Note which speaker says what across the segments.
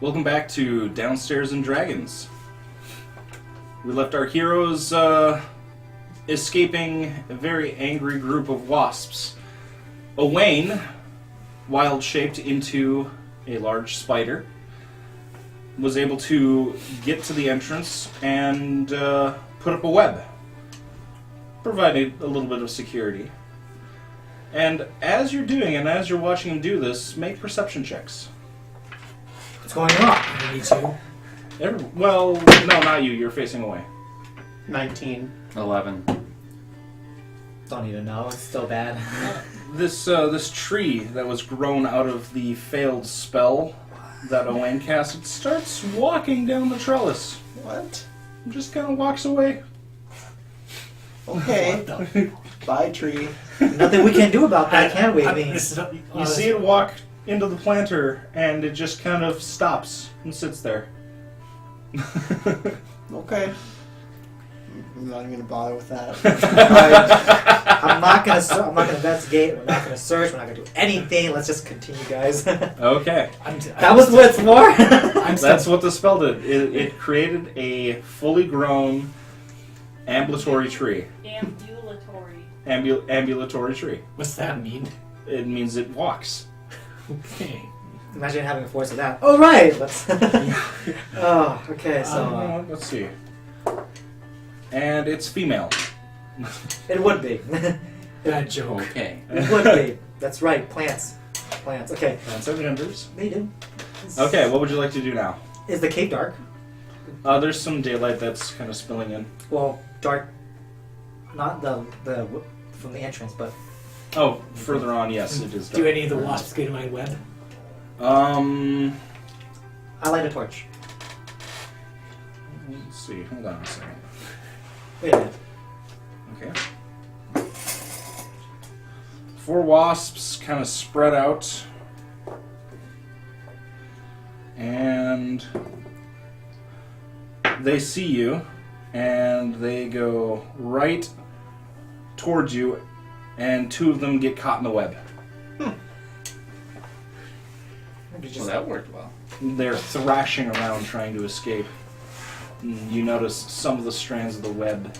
Speaker 1: Welcome back to Downstairs and Dragons. We left our heroes escaping a very angry group of wasps. Owain, wild-shaped into a large spider, was able to get to the entrance and put up a web, providing a little bit of security. And as you're doing, and as you're watching him do this, make perception checks.
Speaker 2: What's going on? Me too.
Speaker 1: Well, no, not you. You're facing away.
Speaker 3: 19.
Speaker 4: 11.
Speaker 2: Don't need to know. It's still bad.
Speaker 1: This tree that was grown out of the failed spell that Owain cast, it starts walking down the trellis.
Speaker 3: What?
Speaker 1: It just kind of walks away.
Speaker 3: Okay. Bye, tree.
Speaker 2: Nothing we can do about that, can we? I mean,
Speaker 1: You see it walk into the planter, and it just kind of stops and sits there.
Speaker 3: Okay. I'm not even gonna bother with that.
Speaker 2: I'm not gonna investigate. We're not gonna search. We're not gonna do anything. Let's just continue, guys.
Speaker 1: Okay.
Speaker 2: That was what it's for.
Speaker 1: That's what the spell did. It created a fully grown ambulatory tree. Ambulatory tree.
Speaker 5: What's that mean?
Speaker 1: It means it walks.
Speaker 5: Okay.
Speaker 2: Imagine having a force of that. Oh right. Let's. Oh, okay. So
Speaker 1: let's see. And it's female.
Speaker 2: it would be.
Speaker 5: Bad joke.
Speaker 4: Okay.
Speaker 2: It would be. That's right. Plants. Okay.
Speaker 1: Plants have genders.
Speaker 2: They do.
Speaker 1: Okay, what would you like to do now?
Speaker 2: Is the cave dark?
Speaker 1: There's some daylight that's kind of spilling in.
Speaker 2: Well, dark. Not the from the entrance, but.
Speaker 1: Oh, further on, yes, it is dark.
Speaker 5: Do any of the wasps get in my web?
Speaker 2: I light a torch.
Speaker 1: Let's see. Hold on a second.
Speaker 2: Wait a minute.
Speaker 1: Okay. 4 wasps kind of spread out. And they see you, and they go right towards you, and 2 of them get caught in the web.
Speaker 4: Well, that worked well.
Speaker 1: They're thrashing around trying to escape. You notice some of the strands of the web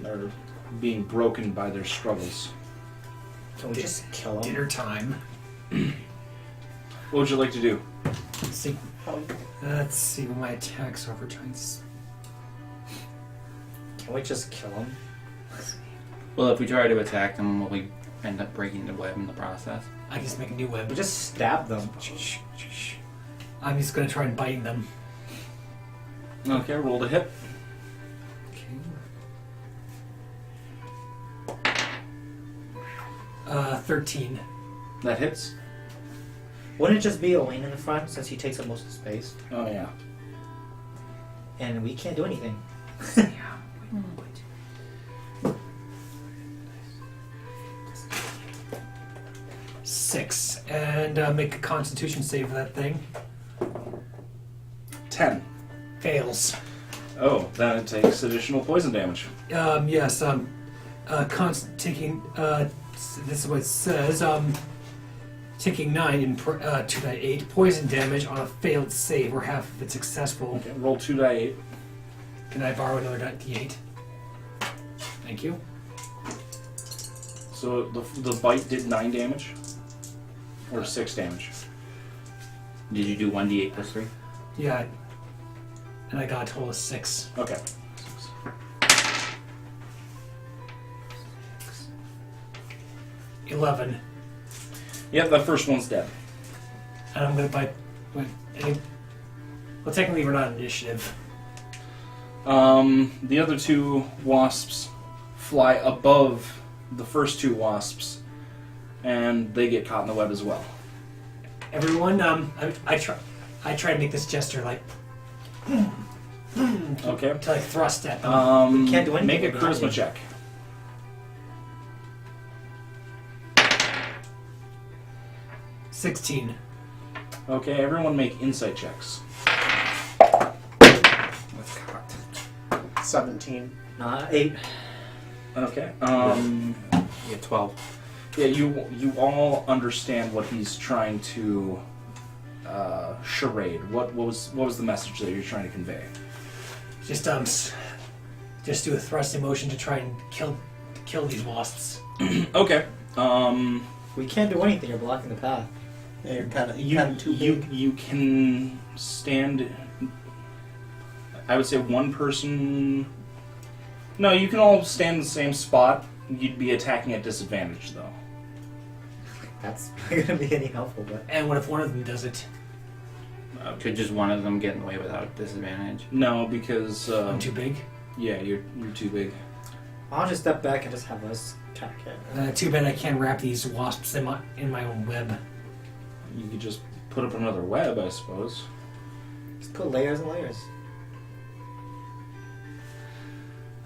Speaker 1: are being broken by their struggles.
Speaker 2: Can we just kill them?
Speaker 5: Dinner time.
Speaker 1: What would you like to do?
Speaker 5: Let's see what my attacks are for trying to...
Speaker 2: Can we just kill them?
Speaker 4: Well, if we try to attack them, will we end up breaking the web in the process?
Speaker 5: I can just make a new web.
Speaker 2: We just stab them.
Speaker 5: I'm just going to try and bite them.
Speaker 1: Okay, roll to hit.
Speaker 5: Okay. 13.
Speaker 1: That hits.
Speaker 2: Wouldn't it just be Owain in the front since he takes up most of the space?
Speaker 1: Oh, yeah.
Speaker 2: And we can't do anything.
Speaker 5: Six. And make a constitution save for that thing.
Speaker 1: 10.
Speaker 5: Fails.
Speaker 1: Oh, then it takes additional poison damage.
Speaker 5: Yes, taking, this is what it says, taking 9 and 2d8 poison damage on a failed save or half if it's successful.
Speaker 1: Okay, roll 2d8.
Speaker 5: Can I borrow another d8? Thank you.
Speaker 1: So the bite did 9 damage? Or 6 damage?
Speaker 4: Did you do 1d8 plus 3?
Speaker 5: Yeah. And I got a total of 6.
Speaker 1: Okay.
Speaker 5: 11.
Speaker 1: Yep, that first one's dead.
Speaker 5: And I'm going to bite... Well, technically we're not initiative.
Speaker 1: The other 2 wasps fly above the first 2 wasps, and they get caught in the web as well.
Speaker 5: Everyone, I try to make this gesture like...
Speaker 1: Okay.
Speaker 5: To like thrust at them.
Speaker 2: We can't do anything.
Speaker 1: Make a charisma check.
Speaker 5: $16.
Speaker 1: Okay, everyone make insight checks.
Speaker 4: That's cocked.
Speaker 3: 17.
Speaker 2: 8.
Speaker 1: Okay.
Speaker 4: Yeah, 12.
Speaker 1: Yeah, you all understand what he's trying to charade? What was the message that you're trying to convey?
Speaker 5: Just do a thrusting motion to try and kill these wasps.
Speaker 1: Okay.
Speaker 2: We can't do anything. You're blocking the path.
Speaker 3: Yeah, you're kind of too big.
Speaker 1: You can stand. I would say one person. No, you can all stand in the same spot. You'd be attacking at disadvantage, though.
Speaker 2: That's not gonna be any helpful. But
Speaker 5: And what if one of them does it?
Speaker 4: Could just one of them get in the way without disadvantage?
Speaker 1: No, because
Speaker 5: I'm too big.
Speaker 1: yeah, you're too big.
Speaker 2: I'll just step back and just have us attack it.
Speaker 5: Too bad I can't wrap these wasps in my own web.
Speaker 1: You could just put up another web, I suppose.
Speaker 2: Just put layers and layers.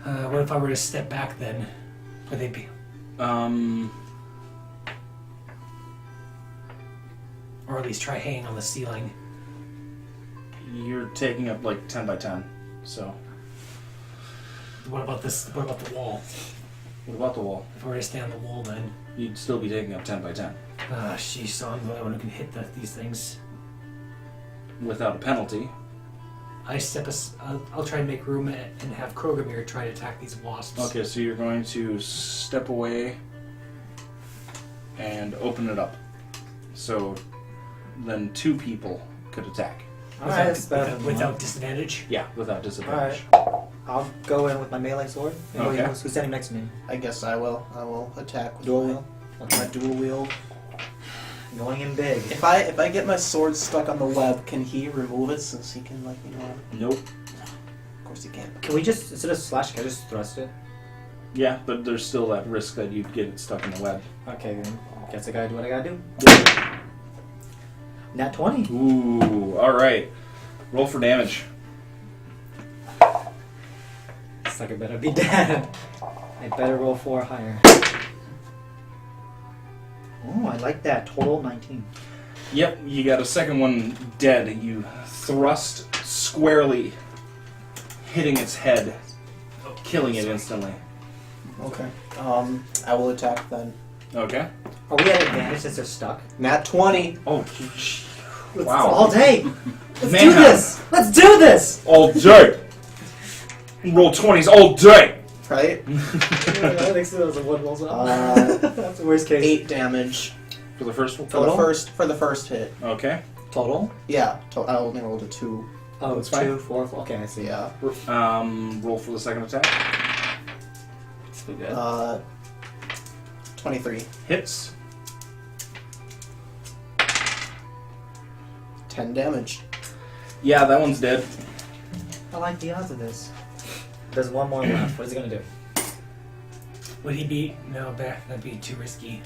Speaker 5: What if I were to step back then? Would they be? Or at least try hanging on the ceiling.
Speaker 1: You're taking up like 10 by 10. So,
Speaker 5: What about this? What about the wall?
Speaker 1: what about the wall?
Speaker 5: If I were to stand on the wall, then.
Speaker 1: You'd still be taking up 10 by 10
Speaker 5: Sheesh, so I'm the only one who can hit these things.
Speaker 1: without a penalty.
Speaker 5: I'll try and make room and have Krogomir try to attack these wasps.
Speaker 1: Okay, so you're going to step away and open it up. So then 2 people could attack.
Speaker 2: Alright, that's better than
Speaker 5: Without
Speaker 2: one.
Speaker 5: disadvantage.
Speaker 1: Yeah, without disadvantage.
Speaker 2: I'll go in with my melee sword.
Speaker 1: Okay.
Speaker 2: Who's standing next to me?
Speaker 3: I guess I will attack with
Speaker 2: Dual
Speaker 3: my,
Speaker 2: wheel.
Speaker 3: my dual wield.
Speaker 2: Going in big.
Speaker 3: If I get my sword stuck on the web, can he remove it since he can
Speaker 1: Nope.
Speaker 3: Of course he can't.
Speaker 2: Can we just, instead of slash, can I just thrust it?
Speaker 1: Yeah, but there's still that risk that you'd get it stuck in the web.
Speaker 2: Okay, then. Guess I gotta do what I gotta do. Nat 20.
Speaker 1: Ooh, alright. Roll for damage.
Speaker 2: Sucker better be dead. I better roll 4 higher. Oh, I like that. Total 19.
Speaker 1: Yep, you got a second one dead. You thrust squarely, hitting its head, killing it instantly.
Speaker 3: Okay. I will attack then.
Speaker 1: Okay.
Speaker 2: Are we at advantage since they're stuck?
Speaker 3: Nat 20.
Speaker 1: Oh,
Speaker 2: Let's
Speaker 1: wow.
Speaker 2: all day. Let's
Speaker 1: Man.
Speaker 2: do this. Let's do this.
Speaker 1: All day. Roll 20s all day.
Speaker 3: Right?
Speaker 2: I think so. That was a 1 rolls up. That's the worst case.
Speaker 3: 8 damage
Speaker 1: For the first one.
Speaker 3: for the first hit.
Speaker 1: Okay.
Speaker 2: Total?
Speaker 3: Yeah. I only rolled a 2.
Speaker 2: Oh,
Speaker 1: That's
Speaker 2: it's
Speaker 1: fine.
Speaker 2: 2, 4. Okay, I see.
Speaker 3: Yeah.
Speaker 1: Roll for the second attack.
Speaker 4: Still good.
Speaker 3: 23.
Speaker 1: Hits.
Speaker 3: 10 damage.
Speaker 1: Yeah, that one's dead.
Speaker 2: I like the odds of this. There's one more left. What is he gonna do?
Speaker 5: Would he be? No, that'd be too risky.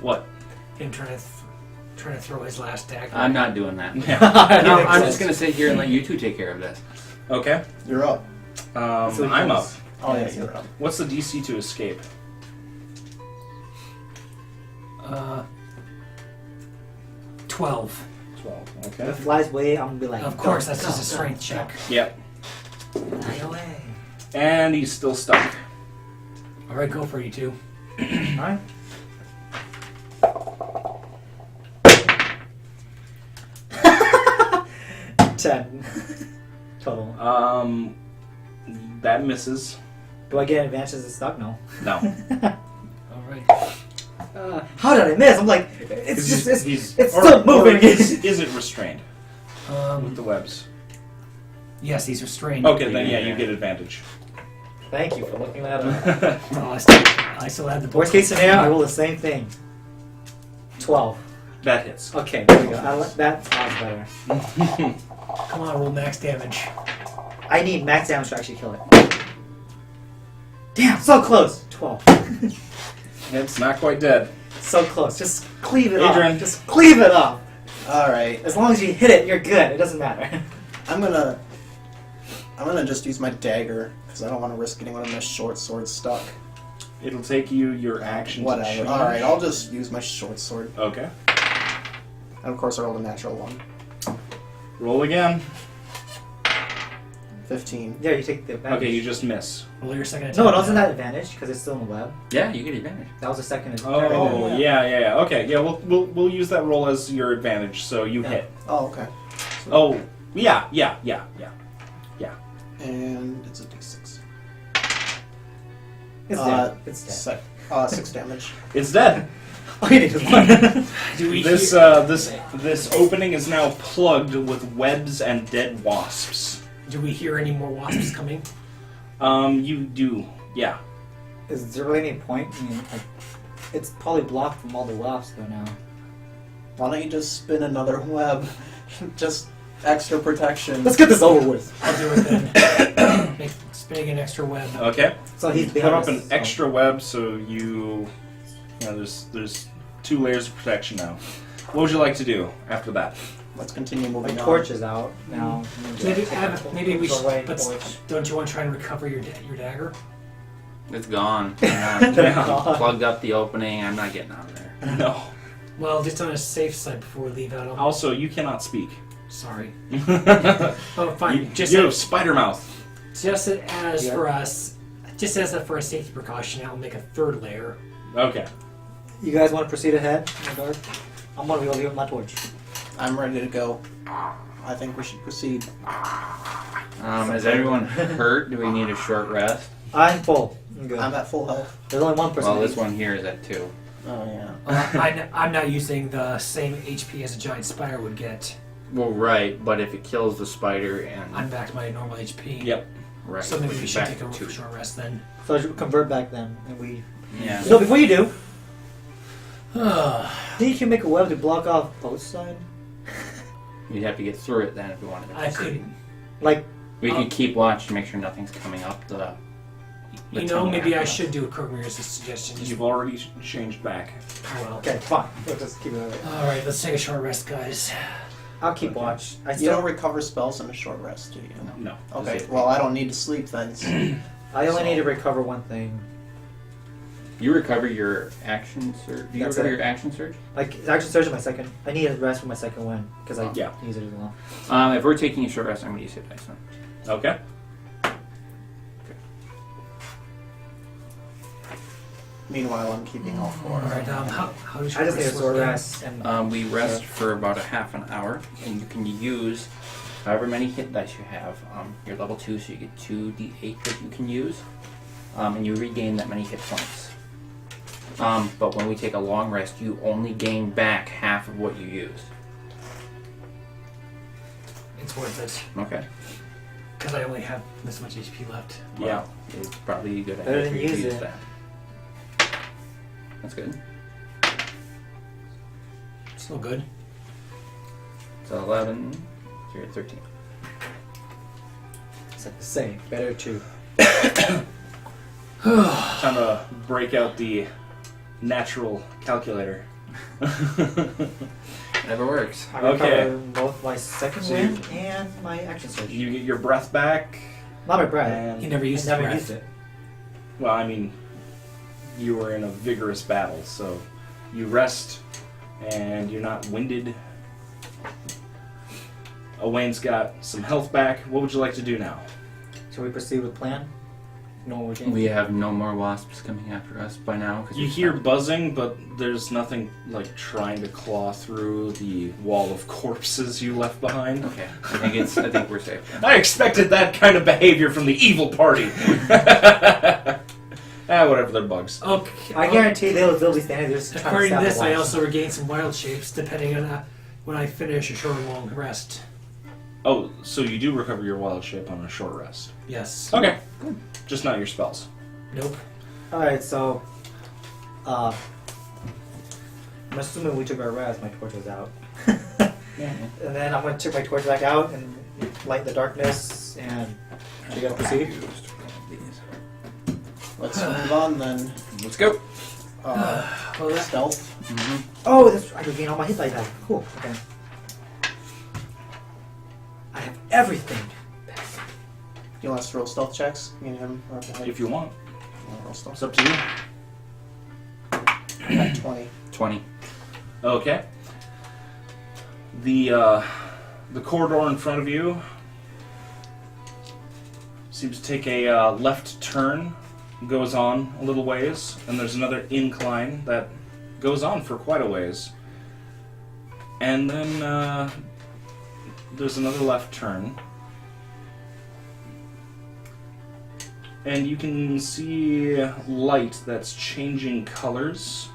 Speaker 1: What?
Speaker 5: Him trying to throw his last dagger.
Speaker 4: I'm not doing that.
Speaker 1: Yeah.
Speaker 4: No, I'm just gonna sit here and let you 2 take care of this.
Speaker 1: Okay.
Speaker 3: You're up.
Speaker 2: So
Speaker 1: I'm up.
Speaker 3: Oh yeah, you're up.
Speaker 1: What's the DC to escape?
Speaker 5: 12.
Speaker 1: 12.
Speaker 2: If
Speaker 1: Okay.
Speaker 2: it flies away, I'm gonna be like,
Speaker 5: Of course,
Speaker 2: go,
Speaker 5: that's
Speaker 2: go,
Speaker 5: just a
Speaker 2: go,
Speaker 5: strength
Speaker 2: go.
Speaker 5: check.
Speaker 1: Yep.
Speaker 2: Fly away.
Speaker 1: And he's still stuck.
Speaker 5: All right, go for you two.
Speaker 2: Alright. Ten. Total.
Speaker 1: That misses.
Speaker 2: Do I get advantage as it's stuck? No.
Speaker 1: No.
Speaker 5: All right.
Speaker 2: How did I miss? I'm like, it's just, it's
Speaker 1: or-
Speaker 2: still moving.
Speaker 1: or is it restrained with the webs?
Speaker 5: Yes, he's restrained.
Speaker 1: Okay, then yeah, you get advantage.
Speaker 2: Thank you for looking that up.
Speaker 5: Oh, I still had the book.
Speaker 2: Worst case scenario, I roll the same thing. 12.
Speaker 1: That hits.
Speaker 2: Okay, there we go. That sounds better.
Speaker 5: Come on, roll max damage.
Speaker 2: I need max damage to actually kill it. Damn, so close. 12.
Speaker 1: It's not quite dead.
Speaker 2: So close. Just cleave it
Speaker 1: Adrian.
Speaker 2: off. Just cleave it off.
Speaker 3: All right.
Speaker 2: As long as you hit it, you're good. It doesn't matter.
Speaker 3: I'm gonna just use my dagger because I don't want to risk getting one of my short swords stuck.
Speaker 1: It'll take you your action to
Speaker 3: Whatever.
Speaker 1: change.
Speaker 3: All right, I'll just use my short sword.
Speaker 1: Okay.
Speaker 3: And of course, I rolled a natural 1.
Speaker 1: Roll again.
Speaker 3: 15.
Speaker 2: Yeah, you take the advantage.
Speaker 1: Okay, you just miss.
Speaker 5: Roll your second attack.
Speaker 2: No, it wasn't that advantage because it's still in the web.
Speaker 4: Yeah, you get advantage.
Speaker 2: That was the second.
Speaker 1: Oh, yeah. Okay, yeah, we'll use that roll as your advantage, so you
Speaker 2: Yeah.
Speaker 1: hit.
Speaker 3: Oh, okay.
Speaker 1: Oh, yeah.
Speaker 3: And it's a d6.
Speaker 2: It's dead. It's dead.
Speaker 3: 6 damage.
Speaker 1: It's dead.
Speaker 2: Oh, you need to one.
Speaker 5: Do we
Speaker 1: This
Speaker 5: hear,
Speaker 1: this opening is now plugged with webs and dead wasps.
Speaker 5: do we hear any more wasps coming?
Speaker 1: You do, yeah.
Speaker 2: Is there really any point? I mean, like, it's probably blocked from all the wasps though now.
Speaker 3: Why don't you just spin another web? Just extra protection.
Speaker 2: Let's get this over with.
Speaker 5: I'll do it then. Spinning an extra web.
Speaker 1: Okay.
Speaker 2: So he's
Speaker 1: Put
Speaker 2: behind
Speaker 1: up
Speaker 2: us,
Speaker 1: an
Speaker 2: so-
Speaker 1: extra web so you know, there's 2 layers of protection now. What would you like to do after that?
Speaker 3: Let's continue
Speaker 2: My
Speaker 3: moving on.
Speaker 2: torch is out now.
Speaker 5: Maybe we should.
Speaker 2: Away,
Speaker 5: But
Speaker 2: torch.
Speaker 5: don't you want to try and recover your dagger?
Speaker 4: It's gone. I'm
Speaker 2: They're
Speaker 4: not-
Speaker 2: gone.
Speaker 4: plugged up the opening. I'm not getting out of there.
Speaker 1: No.
Speaker 5: Well, just on a safe side before we leave out.
Speaker 1: Also, you cannot speak.
Speaker 5: Sorry.
Speaker 1: you,
Speaker 5: Oh, fine. Just
Speaker 1: you have spider mouth.
Speaker 5: as
Speaker 2: Yeah.
Speaker 5: for us, just as for a safety precaution, I'll make a 3rd layer.
Speaker 1: Okay.
Speaker 2: You guys want to proceed ahead in the dark? I'm gonna go leave my torch.
Speaker 3: I'm ready to go. I think we should proceed.
Speaker 4: Is everyone hurt? Do we need a short rest?
Speaker 2: I'm full. I'm good.
Speaker 3: I'm at full health.
Speaker 2: There's only one person.
Speaker 4: Well, this one here is at 2.
Speaker 3: Oh, yeah.
Speaker 5: I'm not using the same HP as a giant spider would get.
Speaker 4: Well, right, but if it kills the spider and
Speaker 5: I'm back to my normal HP.
Speaker 1: Yep.
Speaker 4: right,
Speaker 5: So maybe
Speaker 4: which
Speaker 5: we
Speaker 4: is
Speaker 5: should
Speaker 4: back
Speaker 5: take a
Speaker 4: to 2.
Speaker 5: short rest then.
Speaker 2: So I should convert back then, and we.
Speaker 4: Yeah.
Speaker 2: No, before you do,
Speaker 5: I
Speaker 2: think you can make a web to block off both sides.
Speaker 4: We'd have to get through it then if we wanted to.
Speaker 5: could,
Speaker 2: Like,
Speaker 4: We could keep watch to make sure nothing's coming up the tunnel
Speaker 5: maybe I
Speaker 4: after us.
Speaker 5: should do a Krogmir as a suggestion. Just,
Speaker 1: You've already changed back.
Speaker 5: oh, well.
Speaker 2: okay, fine. We'll just keep it that way.
Speaker 5: Alright, let's take a short rest, guys.
Speaker 2: I'll keep watch. I
Speaker 3: You
Speaker 2: still.
Speaker 3: don't recover spells in a short rest, do you?
Speaker 1: No.
Speaker 3: Okay, well, I don't need to sleep then.
Speaker 2: I only need to recover one thing.
Speaker 4: You recover your action surge? Do you
Speaker 2: That's
Speaker 4: recover
Speaker 2: it.
Speaker 4: your action surge?
Speaker 2: Like, it's actually surge my second. I need a rest for my second win because I
Speaker 1: Yeah.
Speaker 2: use it as well.
Speaker 4: If we're taking a short rest, I'm going to use hit dice then.
Speaker 1: Okay.
Speaker 3: Meanwhile, I'm keeping all 4.
Speaker 5: Alright, how do
Speaker 2: I just need a short rest and.
Speaker 4: We rest for about a half an hour, and you can use however many hit dice you have. You're level 2, so you get 2d8 that you can use, and you regain that many hit points. But when we take a long rest, you only gain back half of what you used.
Speaker 5: It's worth it.
Speaker 4: Okay.
Speaker 5: Because I only have this much HP left.
Speaker 1: Yeah.
Speaker 4: It's probably a good
Speaker 2: Better
Speaker 4: idea
Speaker 2: than
Speaker 4: for you to
Speaker 2: use
Speaker 4: use
Speaker 2: it.
Speaker 4: that. That's good.
Speaker 5: Still good.
Speaker 4: So 11, so you're at 13.
Speaker 2: It's like the same. Better too.
Speaker 1: Time to break out the natural calculator.
Speaker 4: Never works.
Speaker 2: I
Speaker 1: Okay.
Speaker 2: recover both my second
Speaker 1: So
Speaker 2: win and my action surge.
Speaker 1: You get your breath back.
Speaker 2: Not my breath.
Speaker 1: And,
Speaker 5: He never
Speaker 2: I
Speaker 5: used
Speaker 2: never
Speaker 5: breath.
Speaker 2: used it.
Speaker 1: well, I mean, you were in a vigorous battle, so you rest and you're not winded. Owain's got some health back. What would you like to do now?
Speaker 2: Shall we proceed with plan? No more games.
Speaker 4: We have no more wasps coming after us by now. Cause
Speaker 1: You
Speaker 4: we
Speaker 1: hear
Speaker 4: stopped.
Speaker 1: buzzing, but there's nothing like trying to claw through the wall of corpses you left behind.
Speaker 4: Okay, I think we're safe. Then.
Speaker 1: I expected that kind of behavior from the evil party. Whatever, they're bugs.
Speaker 5: Okay.
Speaker 2: I guarantee they'll be standing there just trying to
Speaker 5: According to
Speaker 2: stab
Speaker 5: this,
Speaker 2: the
Speaker 5: I
Speaker 2: walls.
Speaker 5: also regain some wild shapes depending on when I finish a short or long rest.
Speaker 1: Oh, so you do recover your wild shape on a short rest.
Speaker 5: Yes.
Speaker 1: Okay. Just not your spells.
Speaker 5: Nope.
Speaker 2: Alright, so. I'm assuming we took our rest, my torch was out. And then I'm going to take my torch back out and light the darkness and. Should we guys proceed?
Speaker 3: Let's move on then.
Speaker 4: Let's go.
Speaker 5: Well, that,
Speaker 3: Stealth.
Speaker 4: Mm-hmm.
Speaker 2: Oh, that's, I regain all my hit dice back. Cool, okay. I have everything.
Speaker 3: You want us to roll stealth checks? Me and him are behind.
Speaker 1: If you want.
Speaker 3: I'll roll stealth.
Speaker 1: It's up to you.
Speaker 3: At 20.
Speaker 4: 20.
Speaker 1: Okay. The corridor in front of you seems to take a left turn, goes on a little ways, and there's another incline that goes on for quite a ways. And then there's another left turn. And you can see light that's changing colors.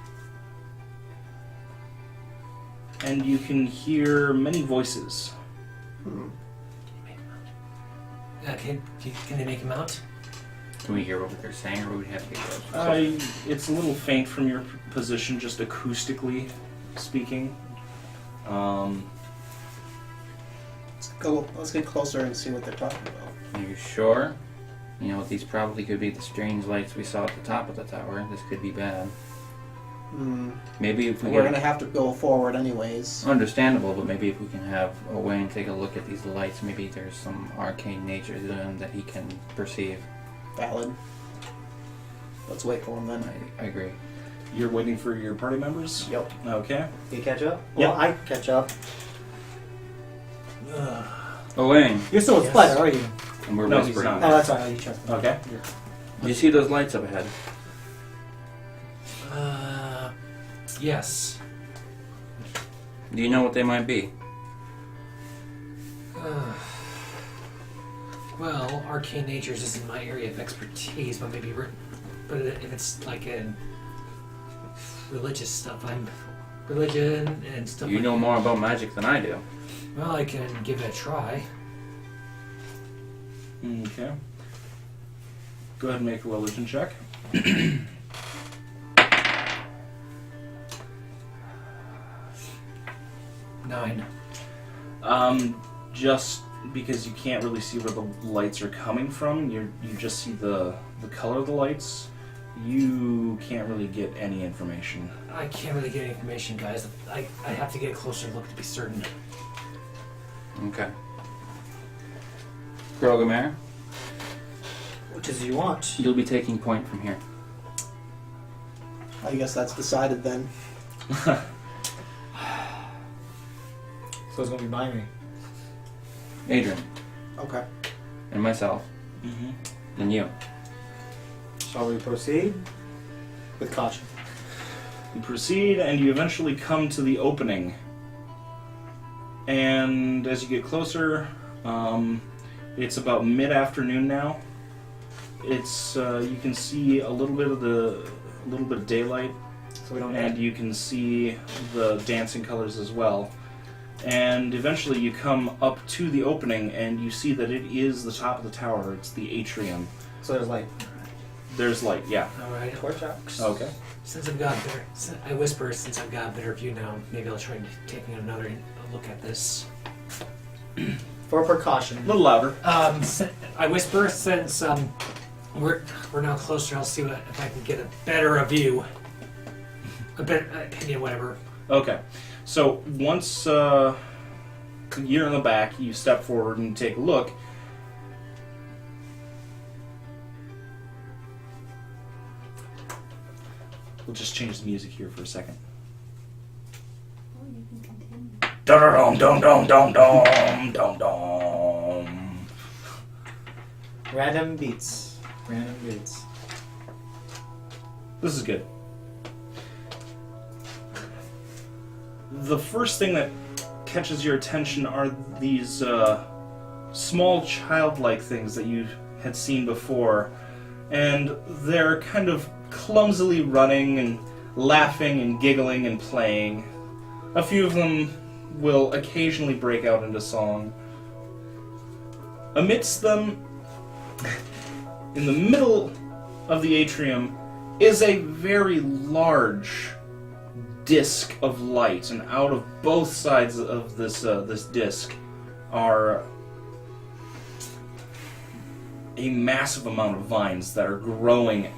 Speaker 1: And you can hear many voices.
Speaker 5: Can they make him out?
Speaker 4: Can we hear what they're saying, or would we have to get close?
Speaker 1: It's a little faint from your position, just acoustically speaking.
Speaker 3: Let's get closer and see what they're talking about.
Speaker 4: Are you sure? You know, these probably could be the strange lights we saw at the top of the tower. This could be bad. Maybe if
Speaker 3: We're gonna have to go forward anyways.
Speaker 4: Understandable, but maybe if we can have Owain take a look at these lights, maybe there's some arcane nature to them that he can perceive.
Speaker 3: Valid. Let's wait for him then.
Speaker 4: I agree.
Speaker 1: You're waiting for your party members?
Speaker 2: Yep.
Speaker 1: Okay.
Speaker 2: You catch up?
Speaker 1: Yep.
Speaker 2: Well, I catch up.
Speaker 4: Owain,
Speaker 2: You're still with
Speaker 5: Yes.
Speaker 2: Spider, are you?
Speaker 4: and we're
Speaker 1: No, he's
Speaker 4: whispering.
Speaker 1: not.
Speaker 2: Oh, that's right. You trust me.
Speaker 1: Okay.
Speaker 4: Do you see those lights up ahead?
Speaker 5: Yes.
Speaker 4: Do you know what they might be?
Speaker 5: Well, arcane natures isn't my area of expertise, but maybe, but if it's like in religious stuff, I'm religion and stuff.
Speaker 4: You
Speaker 5: like
Speaker 4: know
Speaker 5: that.
Speaker 4: more about magic than I do.
Speaker 5: Well, I can give it a try.
Speaker 1: Okay. Go ahead and make a religion check.
Speaker 5: 9.
Speaker 1: Just because you can't really see where the lights are coming from, you just see the color of the lights. You can't really get any information.
Speaker 5: I can't really get information, guys. I have to get a closer look to be certain.
Speaker 4: Okay. Grogamare,
Speaker 2: Which is you want.
Speaker 4: you'll be taking point from here.
Speaker 3: I guess that's decided then.
Speaker 2: So it's gonna be by me.
Speaker 4: Adrian,
Speaker 3: Okay.
Speaker 4: and myself, and you.
Speaker 2: Shall we proceed? With caution.
Speaker 1: You proceed, and you eventually come to the opening. And as you get closer, it's about mid-afternoon now. It's you can see a little bit of daylight,
Speaker 2: So we don't
Speaker 1: and you can see the dancing colors as well. And eventually, you come up to the opening, and you see that it is the top of the tower. It's the atrium.
Speaker 2: So there's like
Speaker 1: There's light, yeah.
Speaker 5: Alright.
Speaker 2: torch arcs.
Speaker 1: Okay.
Speaker 5: Since I've got better, I whisper, since I've got a better view now, maybe I'll try taking another look at this.
Speaker 2: For precaution.
Speaker 1: A little louder.
Speaker 5: I whisper, since we're now closer, I'll see if I can get a better view. A better opinion, whatever.
Speaker 1: Okay. So once you're in the back, you step forward and take a look. We'll just change the music here for a second.
Speaker 6: Oh, you can continue.
Speaker 1: Dum dum dum dum dum dum dum.
Speaker 2: Random beats. Random beats.
Speaker 1: This is good. The first thing that catches your attention are these small childlike things that you had seen before, and they're kind of clumsily running and laughing and giggling and playing. A few of them will occasionally break out into song. Amidst them, in the middle of the atrium, is a very large disc of light, and out of both sides of this disc are a massive amount of vines that are growing,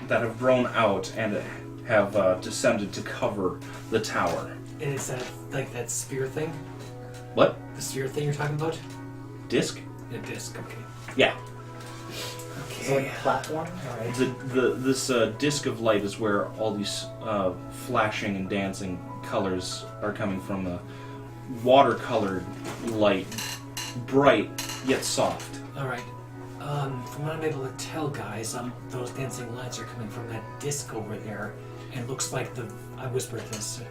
Speaker 1: that have grown out and have descended to cover the tower.
Speaker 5: And is that like that sphere thing?
Speaker 1: What?
Speaker 5: The sphere thing you're talking about?
Speaker 1: Disc?
Speaker 5: The disc, okay.
Speaker 1: Yeah.
Speaker 2: So like
Speaker 5: Okay.
Speaker 2: a platform? Alright.
Speaker 1: This disc of light is where all these flashing and dancing colors are coming from. The watercolored light, bright yet soft.
Speaker 5: Alright. From what I'm able to tell, guys, those dancing lights are coming from that disc over there, and it looks like I whispered this,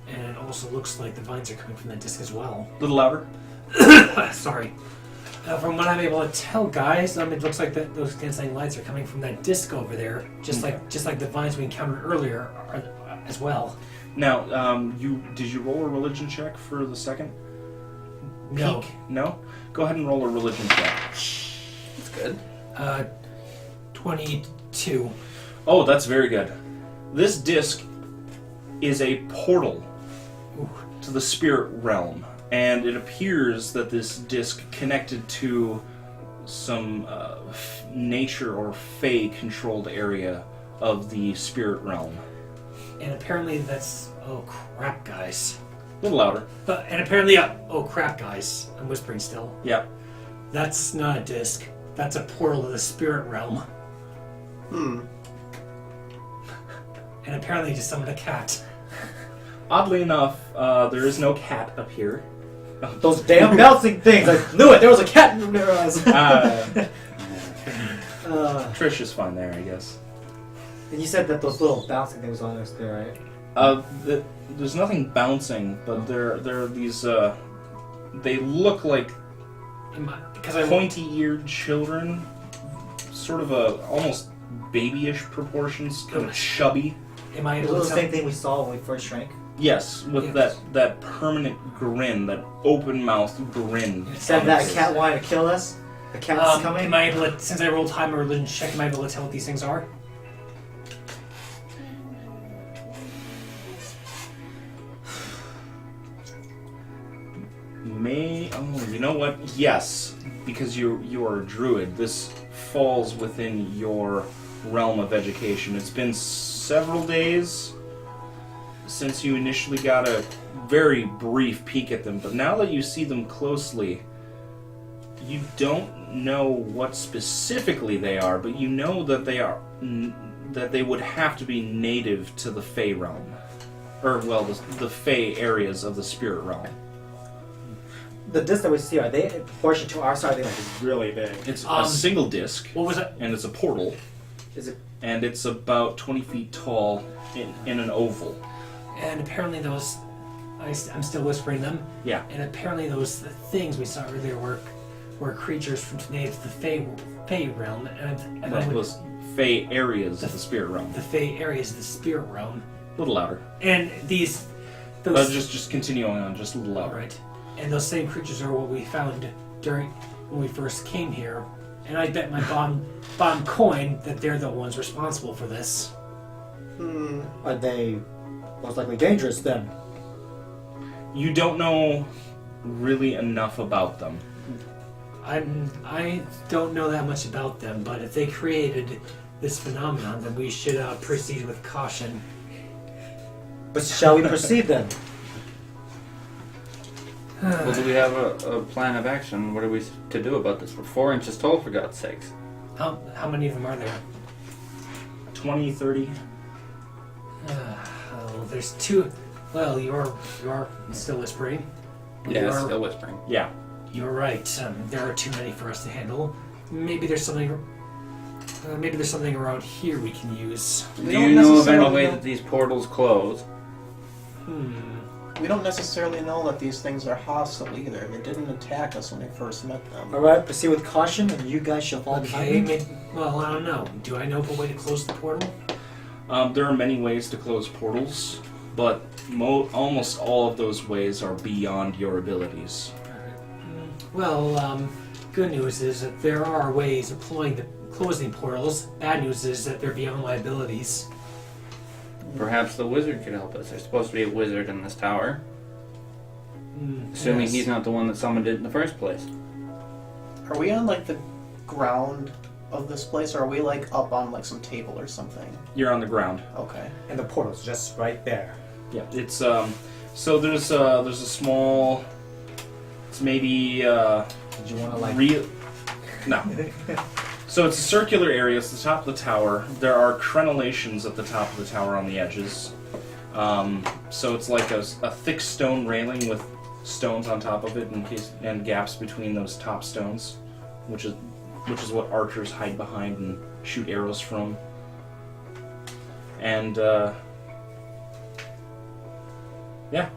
Speaker 5: and it also looks like the vines are coming from that disc as well.
Speaker 1: A little louder.
Speaker 5: Sorry. From what I'm able to tell, guys, it looks like those dancing lights are coming from that disc over there, just like the vines we encountered earlier are, as well.
Speaker 1: Now, did you roll a religion check for the second
Speaker 5: No.
Speaker 1: peak? No? Go ahead and roll a religion check.
Speaker 4: That's good.
Speaker 5: 22.
Speaker 1: Oh, that's very good. This disc is a portal
Speaker 5: Ooh.
Speaker 1: to the spirit realm, and it appears that this disc connected to some nature or fey-controlled area of the spirit realm.
Speaker 5: And apparently that's... Oh, crap, guys.
Speaker 1: A little louder.
Speaker 5: And apparently... oh, crap, guys. I'm whispering still.
Speaker 1: Yeah.
Speaker 5: That's not a disc. That's a portal to the spirit realm. And apparently just summoned a cat.
Speaker 1: Oddly enough, there is no cat up here.
Speaker 2: Those damn bouncing things! I knew it! There was a cat in their eyes!
Speaker 1: Trish is fine there, I guess.
Speaker 2: And you said that those little bouncing things on us there, right?
Speaker 1: There's nothing bouncing, but there are these. They look like pointy-eared children, sort of almost babyish proportions, kind of chubby.
Speaker 5: Am I
Speaker 2: It
Speaker 5: able
Speaker 2: was
Speaker 5: to
Speaker 2: the
Speaker 5: tell?
Speaker 2: same thing we saw when we first shrank.
Speaker 1: Yes, with
Speaker 5: Yes.
Speaker 1: that permanent grin, that open-mouthed grin.
Speaker 2: Said that a cat wanted to kill us. The cat's coming.
Speaker 5: Am I able to, since I rolled high my religion check, am I able to tell what these things are?
Speaker 1: You know what? Yes, because you are a druid. This falls within your realm of education. It's been several days since you initially got a very brief peek at them, but now that you see them closely, you don't know what specifically they are, but you know that they would have to be native to the Fey realm, or well, the Fey areas of the spirit realm.
Speaker 2: The discs that we see, are they in proportion to our side? They're like really big.
Speaker 1: It's a single disc.
Speaker 5: What was it?
Speaker 1: And it's a portal.
Speaker 2: Is it?
Speaker 1: And it's about 20 feet tall in an oval.
Speaker 5: And apparently those... I'm still whispering them.
Speaker 1: Yeah.
Speaker 5: And apparently those things we saw earlier were creatures from native to the Fey realm. And
Speaker 1: Well, those Fey areas of the spirit realm.
Speaker 5: the Fey areas of the spirit realm.
Speaker 1: A little louder.
Speaker 5: And these... Those,
Speaker 1: Just continuing on, just a little louder.
Speaker 5: Alright. And those same creatures are what we found when we first came here. And I bet my bomb coin that they're the ones responsible for this.
Speaker 2: Are they most likely dangerous then?
Speaker 1: You don't know really enough about them.
Speaker 5: I don't know that much about them, but if they created this phenomenon, then we should proceed with caution.
Speaker 2: But shall we proceed then?
Speaker 4: Well, do we have a plan of action? What are we to do about this? We're 4 inches tall, for God's sakes.
Speaker 5: How many of them are there?
Speaker 1: 20, 30.
Speaker 5: Oh, there's two. Well, you are still whispering.
Speaker 4: Yeah,
Speaker 5: You are-
Speaker 4: still whispering.
Speaker 1: Yeah.
Speaker 5: You're right. There are too many for us to handle. Maybe there's something. Maybe there's something around here we can use.
Speaker 3: We
Speaker 4: Do
Speaker 3: don't
Speaker 4: you know of any
Speaker 3: necessarily
Speaker 4: way
Speaker 3: know-
Speaker 4: that these portals close?
Speaker 3: We don't necessarily know that these things are hostile either. They didn't attack us when we first met them.
Speaker 2: Alright, proceed with caution, and you guys shall follow
Speaker 5: Okay.
Speaker 2: behind me.
Speaker 5: Well, I don't know. Do I know of a way to close the portal?
Speaker 1: There are many ways to close portals, but almost all of those ways are beyond your abilities.
Speaker 5: Well, good news is that there are ways of closing portals. Bad news is that they're beyond my abilities.
Speaker 4: Perhaps the wizard could help us. There's supposed to be a wizard in this tower. Assuming
Speaker 5: Yes.
Speaker 4: he's not the one that summoned it in the first place.
Speaker 3: Are we on like the ground of this place, or are we like up on like some table or something?
Speaker 1: You're on the ground.
Speaker 3: Okay.
Speaker 2: And the portal's just right there.
Speaker 1: Yeah. It's so there's a small. It's maybe
Speaker 2: Did you want to like...
Speaker 1: real. No. So it's a circular area. It's the top of the tower. There are crenellations at the top of the tower on the edges. So it's like a thick stone railing with stones on top of it and gaps between those top stones, which is which is what archers hide behind and shoot arrows from. And, yeah.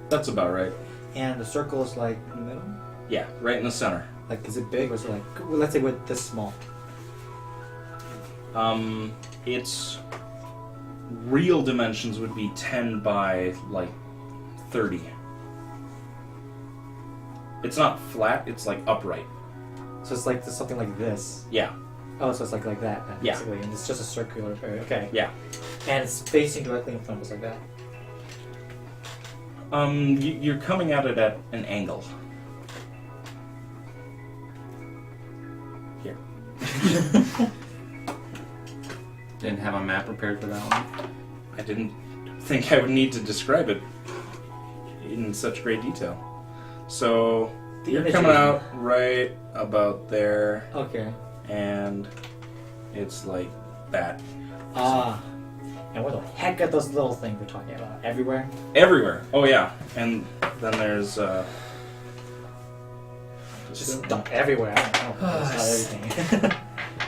Speaker 1: That's about right.
Speaker 2: And the circle is like in the middle?
Speaker 1: Yeah, right in the center.
Speaker 2: Like, is it big or is it like, well, let's say with this small?
Speaker 1: Its real dimensions would be 10 by, like, 30. It's not flat, it's, like, upright.
Speaker 2: So it's like something like this.
Speaker 1: Yeah,
Speaker 2: Oh, so it's like that then,
Speaker 1: Yeah.
Speaker 2: basically. And it's just a circular area. Okay.
Speaker 1: yeah.
Speaker 2: And it's facing directly in front of us like that.
Speaker 1: You're coming at it at an angle. Here.
Speaker 4: Didn't have a map prepared for that one.
Speaker 1: I didn't think I would need to describe it in such great detail. So,
Speaker 2: The
Speaker 1: you're
Speaker 2: image
Speaker 1: coming
Speaker 2: is-
Speaker 1: out right about there,
Speaker 2: Okay.
Speaker 1: and it's like that.
Speaker 2: Ah. And what the heck are those little things we're talking about? Everywhere?
Speaker 1: Everywhere. Oh, yeah. And then there's,
Speaker 2: Just stuff everywhere. I don't know. It's not everything.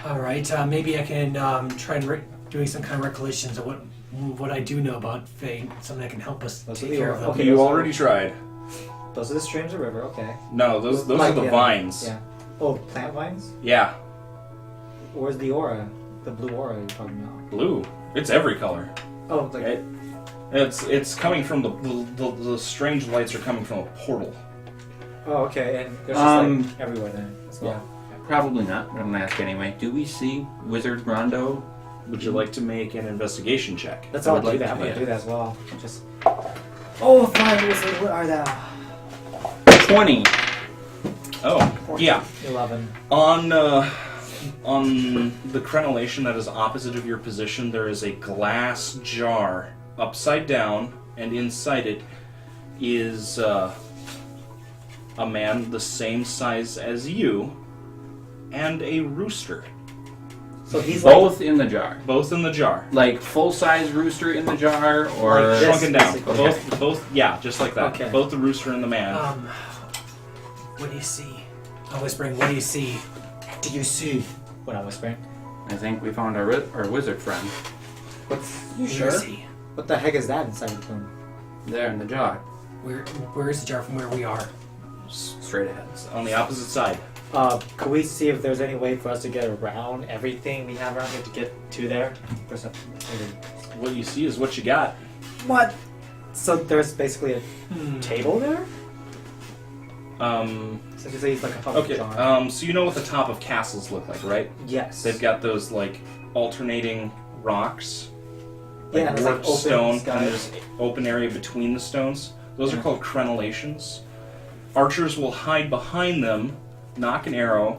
Speaker 5: All right, maybe I can try and doing some kind of recollections of what I do know about Fate, something that can help us
Speaker 2: Those
Speaker 5: take
Speaker 2: are the
Speaker 5: care of
Speaker 2: orcs.
Speaker 5: them.
Speaker 2: Okay,
Speaker 1: you
Speaker 2: those are-
Speaker 1: already tried.
Speaker 2: Those are the streams of river, okay.
Speaker 1: No, those
Speaker 2: Like,
Speaker 1: are the
Speaker 2: yeah.
Speaker 1: vines.
Speaker 2: Yeah. Oh, plant vines?
Speaker 1: Yeah.
Speaker 2: Where's the aura? The blue aura you're talking about?
Speaker 1: Blue. It's every color.
Speaker 2: Oh, like
Speaker 1: It, it's coming from the strange lights are coming from a portal.
Speaker 2: oh, okay, and there's just like everywhere then as well.
Speaker 4: Probably not, but I'm gonna ask anyway. Do we see Wizard Rondo?
Speaker 1: Would you like to make an investigation check?
Speaker 2: Let's
Speaker 4: I
Speaker 2: all
Speaker 4: would
Speaker 2: do
Speaker 4: like
Speaker 2: that.
Speaker 4: to,
Speaker 2: I'm gonna
Speaker 4: yeah.
Speaker 2: do that as well. Just oh, fine. What are that?
Speaker 4: 20.
Speaker 1: Oh, yeah.
Speaker 2: 11.
Speaker 1: On the crenellation that is opposite of your position, there is a glass jar upside down, and inside it is a man the same size as you and a rooster,
Speaker 2: So he's like
Speaker 4: Both in the jar.
Speaker 1: both in the jar.
Speaker 4: Like full-size rooster in the jar, or
Speaker 2: Like this.
Speaker 1: Shrunken down.
Speaker 2: basically.
Speaker 1: Both, yeah, just like that.
Speaker 2: Okay.
Speaker 1: Both the rooster and the man.
Speaker 5: What do you see? I'm whispering, what do you see?
Speaker 2: do you see what I'm whispering?
Speaker 4: I think we found our wizard friend
Speaker 2: What's
Speaker 5: What do you see?
Speaker 2: what the heck is that inside the tomb?
Speaker 4: there in the jar,
Speaker 5: Where is the jar from where we are?
Speaker 4: straight ahead.
Speaker 1: On the opposite side.
Speaker 2: Could we see if there's any way for us to get around everything we have around here to get to there? There's a,
Speaker 1: What you see is what you got.
Speaker 2: what? So there's basically a table there? So you say it's like a public
Speaker 1: Okay,
Speaker 2: jar.
Speaker 1: so you know what the top of castles look like, right?
Speaker 2: Yes.
Speaker 1: They've got those, like, alternating rocks. Like
Speaker 2: Yeah, and it's
Speaker 1: warped
Speaker 2: like open
Speaker 1: stone,
Speaker 2: skies.
Speaker 1: and there's open area between the stones. Those are
Speaker 2: Yeah.
Speaker 1: called crenellations. Archers will hide behind them, knock an arrow,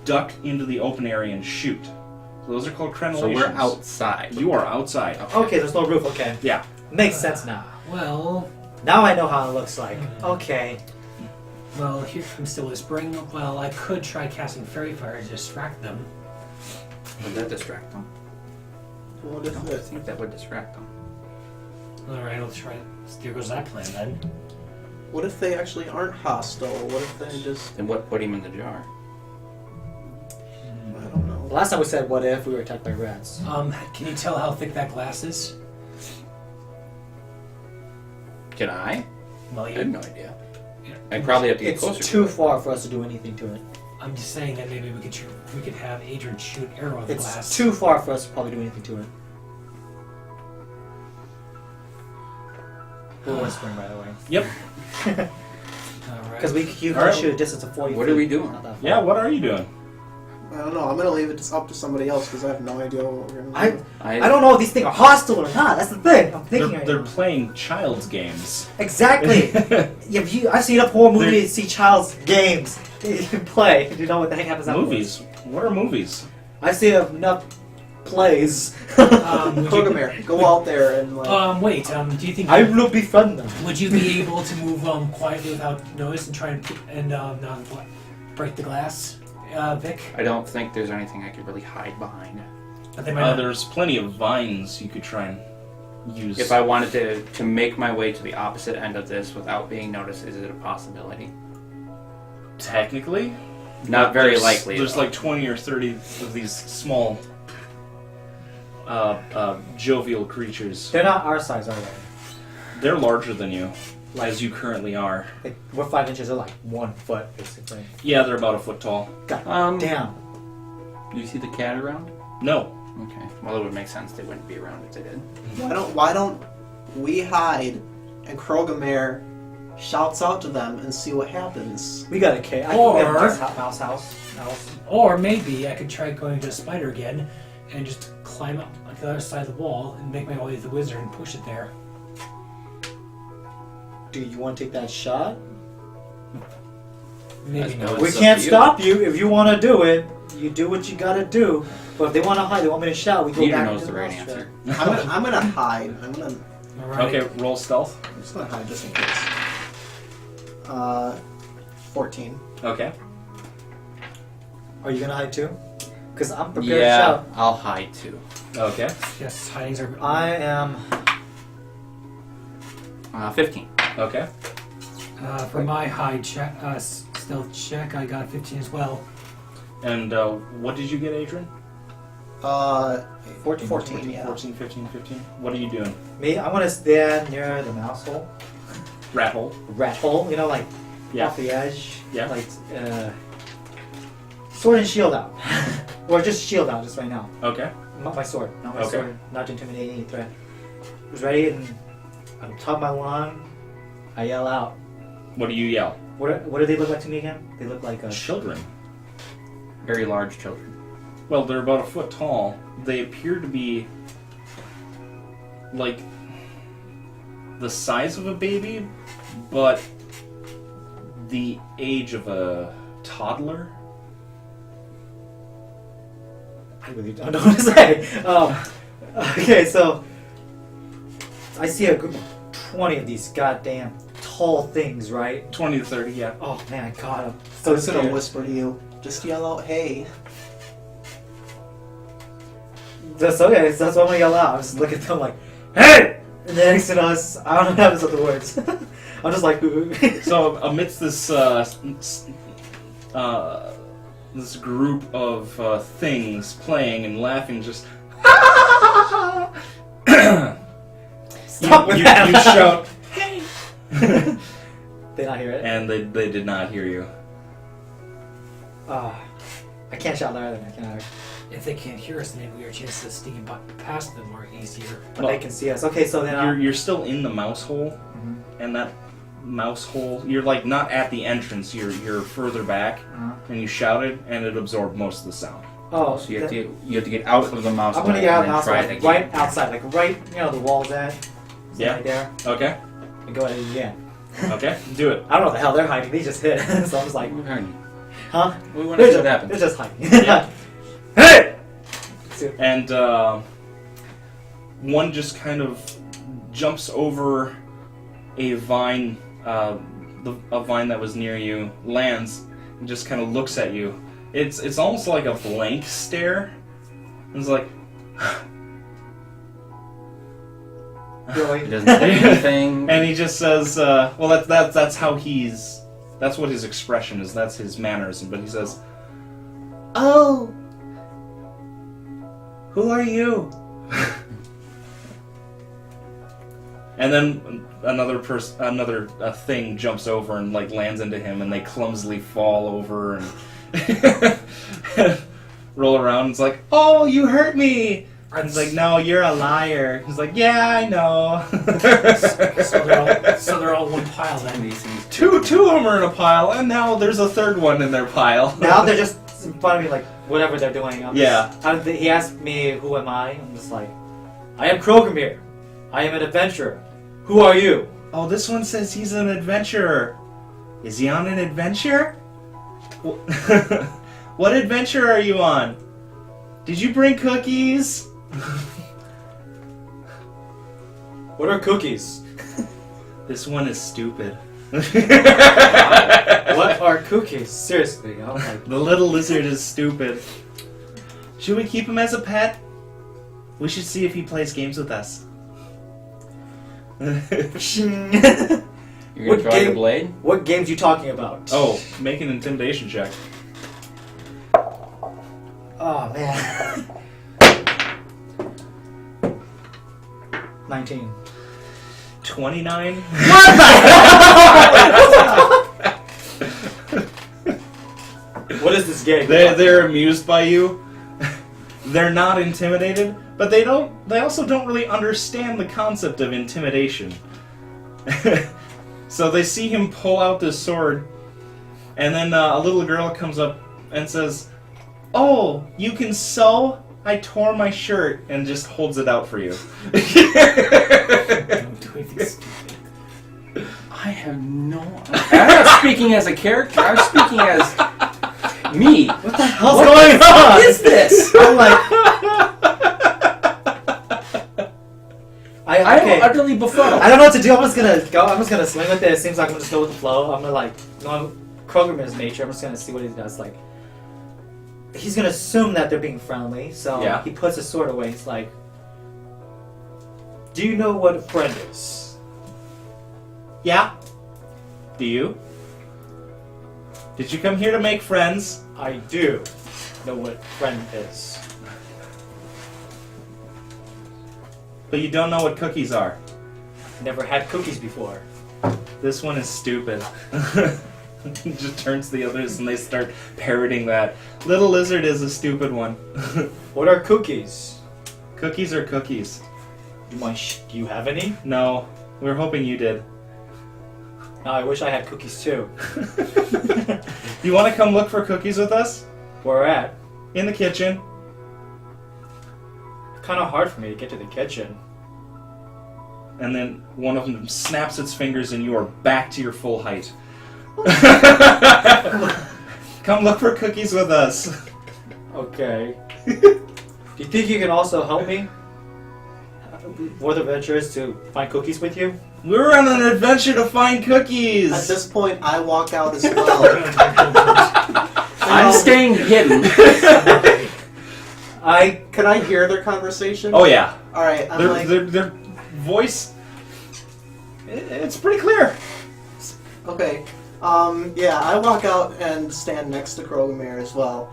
Speaker 1: duck into the open area, and shoot. So those are called crenellations.
Speaker 4: So we're outside.
Speaker 1: You are outside.
Speaker 2: Okay, there's no roof. Okay,
Speaker 1: Yeah.
Speaker 2: makes sense now.
Speaker 5: Well,
Speaker 2: Now I know how it looks like. Okay.
Speaker 5: here I'm still whispering. Well, I could try casting Fairy Fire to distract them.
Speaker 4: Would that distract them?
Speaker 3: What
Speaker 4: I
Speaker 3: if
Speaker 4: don't
Speaker 3: it?
Speaker 4: think that would distract them.
Speaker 5: Alright, I'll try. There goes that plan then.
Speaker 3: What if they actually aren't hostile? What if they just?
Speaker 4: Then what put him in the jar?
Speaker 3: I don't know.
Speaker 2: Last time we said, what if we were attacked by rats?
Speaker 5: Can you tell how thick that glass is?
Speaker 4: Can I?
Speaker 5: Well,
Speaker 4: I have no idea. I probably have to get
Speaker 2: It's
Speaker 4: closer.
Speaker 2: too far for us to do anything to it.
Speaker 5: I'm just saying that maybe we could have Adrian shoot arrow at the
Speaker 2: It's
Speaker 5: glass.
Speaker 2: too far for us to probably do anything to it. We're whispering, by the way.
Speaker 1: Yep.
Speaker 5: Alright.
Speaker 2: Because you can
Speaker 1: Alright.
Speaker 2: shoot a distance of 40
Speaker 4: What
Speaker 2: feet.
Speaker 4: are we doing?
Speaker 2: Not that far.
Speaker 1: Yeah, what are you doing?
Speaker 3: I don't know. I'm gonna leave it up to somebody else because I have no idea what we're gonna do.
Speaker 2: I don't know if these things are hostile or not. That's the thing. I'm thinking right
Speaker 1: They're
Speaker 2: now.
Speaker 1: playing child's games.
Speaker 2: Exactly. I've seen a horror movie
Speaker 1: They're-
Speaker 2: to see child's games play. You know what the heck happens afterwards.
Speaker 1: Movies. What are movies?
Speaker 2: I've seen enough plays.
Speaker 5: Would you,
Speaker 3: Kogamir, go out there and like.
Speaker 5: wait, do you think
Speaker 2: I will befriend them.
Speaker 5: would you be able to move quietly without noise and try and not break the glass, Vic?
Speaker 4: I don't think there's anything I could really hide behind.
Speaker 5: But they might not.
Speaker 1: There's plenty of vines you could try and use.
Speaker 4: If I wanted to make my way to the opposite end of this without being noticed, is it a possibility?
Speaker 1: Technically,
Speaker 4: Not very
Speaker 1: there's-
Speaker 4: likely.
Speaker 1: There's
Speaker 4: though.
Speaker 1: like 20 or 30 of these small, jovial creatures.
Speaker 2: They're not our size, are they?
Speaker 1: They're larger than you, as you currently are.
Speaker 2: Like, we're 5 inches. They're like 1 foot, basically.
Speaker 1: Yeah, they're about a foot tall.
Speaker 2: God damn.
Speaker 4: Do you see the cat around?
Speaker 1: No.
Speaker 4: Okay. Well, it would make sense they wouldn't be around if they did.
Speaker 3: Why don't we hide and Krogamere shouts out to them and see what happens?
Speaker 2: We got a cave. I
Speaker 5: Or-
Speaker 2: can get a mouse house.
Speaker 5: Or maybe I could try going to a spider again and just climb up like the other side of the wall and make my way to the wizard and push it there.
Speaker 2: Do you want to take that shot?
Speaker 5: Maybe
Speaker 4: That's
Speaker 5: not.
Speaker 4: good.
Speaker 2: We
Speaker 4: It's up
Speaker 2: can't
Speaker 4: to you.
Speaker 2: stop you if you want to do it. You do what you gotta do. But if they want to hide, they want me to shout. We go
Speaker 4: Peter
Speaker 2: back
Speaker 4: knows
Speaker 2: into
Speaker 4: the right
Speaker 2: mouse
Speaker 4: answer.
Speaker 3: I'm gonna hide. I'm
Speaker 5: Alright.
Speaker 1: Okay, roll stealth.
Speaker 3: just gonna hide just in case. 14.
Speaker 1: Okay.
Speaker 2: Are you gonna hide too? Because I'm prepared
Speaker 4: Yeah,
Speaker 2: to shout.
Speaker 4: I'll hide too.
Speaker 1: Okay.
Speaker 5: Yes, hidings are.
Speaker 2: I am.
Speaker 4: 15.
Speaker 1: Okay.
Speaker 5: For my hide check, stealth check, I got 15 as well.
Speaker 1: And what did you get, Adrian?
Speaker 3: 14, yeah.
Speaker 1: 14, 15, 15. What are you doing?
Speaker 2: Me, I want to stand near the mouse hole.
Speaker 1: Rat hole.
Speaker 2: Rat hole, you know, like
Speaker 1: Yeah.
Speaker 2: off the edge.
Speaker 1: Yeah.
Speaker 2: Like, sword and shield out. Or just shield out, just right now.
Speaker 1: Okay.
Speaker 2: Not my sword. Not my
Speaker 1: Okay.
Speaker 2: sword. Not to intimidate any threat. Just ready, and on top of my lung, I yell out.
Speaker 1: What do you yell?
Speaker 2: What do they look like to me again? They look like a.
Speaker 1: Children.
Speaker 4: Very large children.
Speaker 1: Well, they're about a foot tall. They appear to be like the size of a baby, but the age of a toddler.
Speaker 2: I really don't know what to say. Okay, so I see a group of 20 of these goddamn tall things, right?
Speaker 1: 20 to 30, yeah.
Speaker 2: Oh man, I got them.
Speaker 3: So
Speaker 2: So
Speaker 3: I'm just gonna
Speaker 2: scared.
Speaker 3: whisper to you. Just yell out, "Hey!"
Speaker 2: That's okay. So that's what I'm gonna yell out. I'm just looking at them like, "Hey!" And then next to us, I don't know how to say the words. I'm just like,
Speaker 1: So amidst this this group of things playing and laughing, just
Speaker 2: stop with
Speaker 1: you
Speaker 2: that.
Speaker 1: shout,
Speaker 2: They not hear it.
Speaker 1: and they did not hear you.
Speaker 2: I can't shout louder than I can.
Speaker 5: If they can't hear us, then maybe we have a chance to sneak past them more easier.
Speaker 2: But
Speaker 1: Well,
Speaker 2: they can see us. Okay, so then
Speaker 1: You're still in the mouse hole,
Speaker 2: Mhm.
Speaker 1: and that mouse hole, you're like not at the entrance. You're further back, and you shouted, and it absorbed most of the sound.
Speaker 2: Oh,
Speaker 4: So you have
Speaker 2: then-
Speaker 4: to get out of the mouse
Speaker 2: I'm
Speaker 4: hole
Speaker 2: gonna get out of
Speaker 4: and
Speaker 2: the mouse
Speaker 4: then try
Speaker 2: hole,
Speaker 4: it
Speaker 2: like,
Speaker 4: again.
Speaker 2: right outside, like right, the wall's at.
Speaker 1: Yeah.
Speaker 2: Right there.
Speaker 1: Okay,
Speaker 2: And go at it again.
Speaker 1: okay, do it.
Speaker 2: I don't know what the hell they're hiding. They just hit. So I'm just like,
Speaker 4: Okay.
Speaker 2: huh?
Speaker 4: We want to
Speaker 2: They're
Speaker 4: see what
Speaker 2: just,
Speaker 4: happens.
Speaker 2: they're just hiding.
Speaker 1: Yeah.
Speaker 2: Hey!
Speaker 1: And one just kind of jumps over a vine, a vine that was near you, lands, and just kind of looks at you. It's almost like a blank stare. It's like,
Speaker 2: Really?
Speaker 4: He doesn't say anything.
Speaker 1: and he just says, well, that's how that's what his expression is. That's his mannerism. But he says, "Oh, who are you?" And then another thing jumps over and like lands into him, and they clumsily fall over and roll around. It's like, "Oh, you hurt me!" And he's like, "No, you're a liar." He's like, "Yeah, I know."
Speaker 5: So they're all one pile then.
Speaker 4: These things
Speaker 1: Two of them are in a pile, and now there's a third one in their pile.
Speaker 2: Now they're just in front of me, like whatever they're doing.
Speaker 1: Yeah.
Speaker 2: He asked me, "Who am I?" I'm just like, "I am Krogamere. I am an adventurer. Who are you?"
Speaker 1: Oh, this one says he's an adventurer. Is he on an adventure? What adventure are you on? Did you bring cookies?
Speaker 2: What are cookies?
Speaker 1: This one is stupid.
Speaker 2: What are cookies? Seriously, I'm like,
Speaker 1: The little lizard is stupid. Should we keep him as a pet? We should see if he plays games with us.
Speaker 4: You're You're gonna
Speaker 2: What
Speaker 4: draw your
Speaker 2: game-
Speaker 4: blade.
Speaker 2: What games you talking about?
Speaker 1: Oh, make an intimidation check.
Speaker 2: Oh man. 19.
Speaker 1: 29.
Speaker 2: What is this game?
Speaker 1: They're amused by you. They're not intimidated, but they also don't really understand the concept of intimidation. So they see him pull out this sword, and then a little girl comes up and says, "Oh, you can sew? I tore my shirt," and just holds it out for you.
Speaker 5: Don't do anything stupid.
Speaker 4: I have no. I'm not speaking as a character. I'm speaking as me.
Speaker 2: What the hell's
Speaker 4: What
Speaker 2: going
Speaker 4: the fuck
Speaker 2: on?
Speaker 4: is this?
Speaker 2: I'm like,
Speaker 4: I
Speaker 2: okay.
Speaker 4: am utterly befuddled.
Speaker 2: I don't know what to do. I'm just gonna go. I'm just gonna swing with it. It seems like I'm gonna just go with the flow. I'm gonna like, knowing Krogerman's nature. I'm just gonna see what he does. Like, he's gonna assume that they're being friendly. So
Speaker 1: Yeah.
Speaker 2: he puts his sword away. He's like, "Do you know what a friend is?"
Speaker 1: Yeah? Do you? Did you come here to make friends?
Speaker 2: I do know what friend is.
Speaker 1: But you don't know what cookies are.
Speaker 2: Never had cookies before.
Speaker 1: This one is stupid. He just turns to the others and they start parroting that. Little lizard is a stupid one.
Speaker 2: What are cookies?
Speaker 1: Cookies are cookies.
Speaker 2: Do you have any?
Speaker 1: No, we were hoping you did.
Speaker 2: No, I wish I had cookies too.
Speaker 1: You want to come look for cookies with us?
Speaker 2: Where at?
Speaker 1: In the kitchen.
Speaker 2: Kind of hard for me to get to the kitchen.
Speaker 1: And then one of them snaps its fingers and you are back to your full height. Come look for cookies with us.
Speaker 2: Okay. Do you think you can also help me? Worth adventures to find cookies with you?
Speaker 1: We're on an adventure to find cookies.
Speaker 3: At this point, I walk out as well.
Speaker 4: I'm staying hidden.
Speaker 3: Can I hear their conversation?
Speaker 1: Oh yeah.
Speaker 3: All right. I'm like,
Speaker 1: Their voice. It's pretty clear.
Speaker 3: okay. Yeah, I walk out and stand next to Krogomir as well.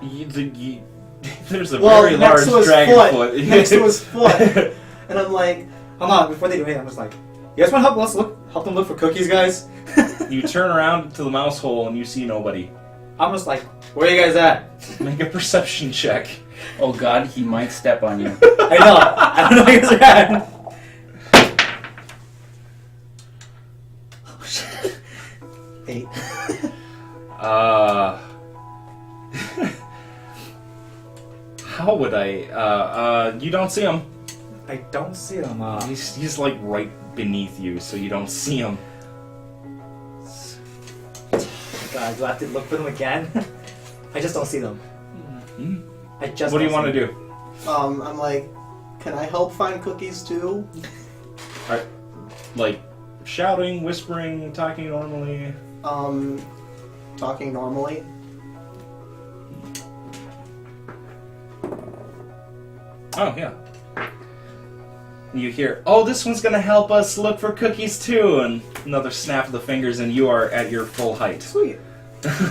Speaker 1: There's a
Speaker 3: Well,
Speaker 1: very
Speaker 3: next
Speaker 1: large
Speaker 3: to his
Speaker 1: dragon
Speaker 3: foot.
Speaker 1: foot.
Speaker 3: Next to his foot. And I'm like,
Speaker 2: Hold on, before they do anything, I'm just like, you guys want to help them look for cookies, guys?
Speaker 1: You turn around to the mouse hole and you see nobody.
Speaker 2: I'm just like, where are you guys at?
Speaker 1: Make a perception check.
Speaker 4: Oh God, he might step on you.
Speaker 2: I know, I don't know where you guys are at.
Speaker 3: eight.
Speaker 1: How would I? You don't see him.
Speaker 2: I don't see them.
Speaker 1: He's like right beneath you, so you don't see him.
Speaker 2: God, do I have to look for them again? I just don't see them. I just.
Speaker 1: What do you
Speaker 2: don't
Speaker 1: want
Speaker 2: see
Speaker 1: to
Speaker 2: them.
Speaker 1: do?
Speaker 3: I'm like, can I help find cookies too?
Speaker 1: Like shouting, whispering, talking normally.
Speaker 3: Talking normally.
Speaker 1: Oh yeah. You hear, "Oh, this one's gonna help us look for cookies too," and another snap of the fingers, and you are at your full height.
Speaker 3: Sweet.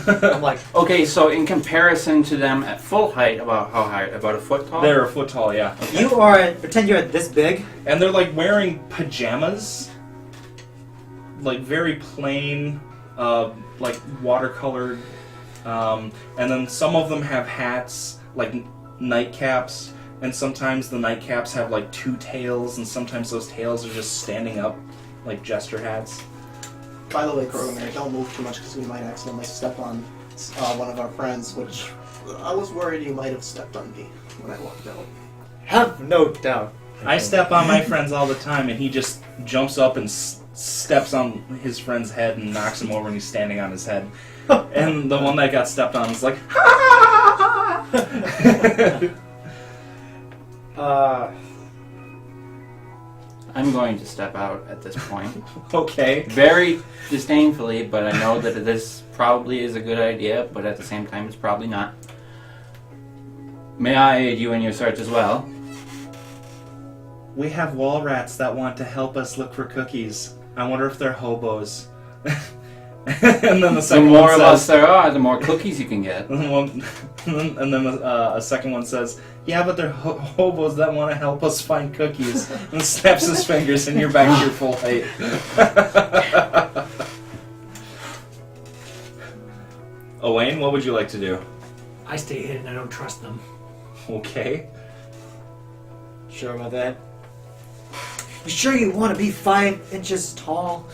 Speaker 2: I'm like,
Speaker 4: Okay, so in comparison to them at full height, about how high? About a foot tall?
Speaker 1: They're a foot tall, yeah.
Speaker 2: you are. Pretend you're this big.
Speaker 1: And they're like wearing pajamas, like very plain, like watercolored, and then some of them have hats, like nightcaps, and sometimes the nightcaps have like two tails, and sometimes those tails are just standing up, like jester hats.
Speaker 3: By the way, Krogomir, don't move too much because we might accidentally step on one of our friends, which I was worried you might have stepped on me when I walked out.
Speaker 2: Have no doubt.
Speaker 1: I step on my friends all the time, and he just jumps up and steps on his friend's head and knocks him over, and he's standing on his head. And the one that got stepped on is like, "Ha!"
Speaker 4: I'm going to step out at this point.
Speaker 1: Okay.
Speaker 4: Very disdainfully, but I know that this probably is a good idea, but at the same time it's probably not. May I aid you in your search as well?
Speaker 1: We have wall rats that want to help us look for cookies. I wonder if they're hobos. And then the
Speaker 4: The
Speaker 1: second
Speaker 4: more
Speaker 1: one
Speaker 4: of us
Speaker 1: says,
Speaker 4: there are, the more cookies you can get.
Speaker 1: and then a second one says, yeah, but they're hobos that want to help us find cookies. And snaps his fingers, and you're back to your full height. Owain, what would you like to do?
Speaker 5: I stay hidden. I don't trust them.
Speaker 1: Okay.
Speaker 2: Sure about that? You sure you want to be 5 inches tall?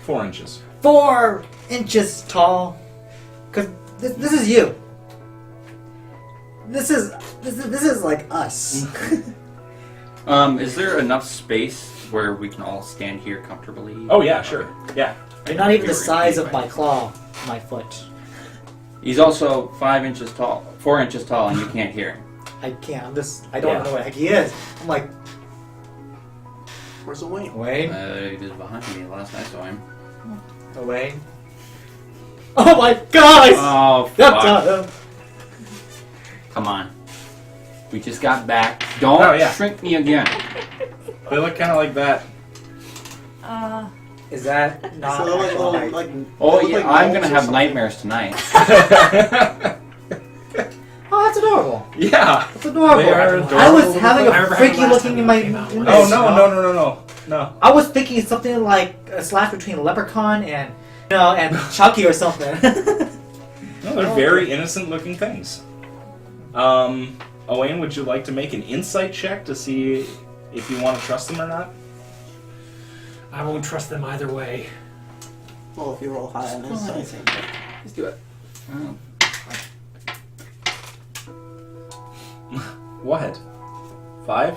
Speaker 1: 4 inches.
Speaker 2: 4 inches tall? Cause this is you. This is like us.
Speaker 4: Is there enough space where we can all stand here comfortably?
Speaker 1: Oh, yeah, sure. Yeah.
Speaker 2: You're not even
Speaker 4: We
Speaker 2: the
Speaker 4: were
Speaker 2: size of
Speaker 4: indeed
Speaker 2: my claw, my foot.
Speaker 4: He's also 5 inches tall, 4 inches tall, and you can't hear him.
Speaker 2: I can't. I don't know what the heck he is. I'm like,
Speaker 3: Where's Wayne?
Speaker 2: Wayne?
Speaker 4: He was behind me last I saw him.
Speaker 2: Wayne? Oh my gosh!
Speaker 4: Oh,
Speaker 2: That's
Speaker 4: fuck.
Speaker 2: him.
Speaker 4: Come on. We just got back. Don't
Speaker 1: Oh, yeah.
Speaker 4: shrink me again.
Speaker 1: They look kind of like that.
Speaker 2: Is that not
Speaker 3: So like
Speaker 2: actual
Speaker 3: little
Speaker 2: height?
Speaker 3: like.
Speaker 4: Oh,
Speaker 3: they look
Speaker 4: yeah,
Speaker 3: like
Speaker 4: I'm
Speaker 3: gnomes
Speaker 4: gonna
Speaker 3: or
Speaker 4: have
Speaker 3: something.
Speaker 4: nightmares tonight.
Speaker 2: Oh, that's adorable.
Speaker 1: Yeah.
Speaker 2: That's adorable.
Speaker 1: They are
Speaker 2: I
Speaker 1: adorable.
Speaker 2: was having
Speaker 5: I
Speaker 2: a
Speaker 5: remember
Speaker 2: freaky
Speaker 5: last
Speaker 2: looking
Speaker 5: time
Speaker 2: in my.
Speaker 5: it came out.
Speaker 2: in my
Speaker 1: Oh,
Speaker 2: smell.
Speaker 1: no.
Speaker 2: I was thinking something like a slash between Leprechaun and Chucky or something.
Speaker 1: No, they're very innocent-looking things. Owain, would you like to make an insight check to see if you want to trust them or not?
Speaker 5: I won't trust them either way.
Speaker 3: Well, if you roll high on insight.
Speaker 4: Let's do it. Oh.
Speaker 1: What? 5?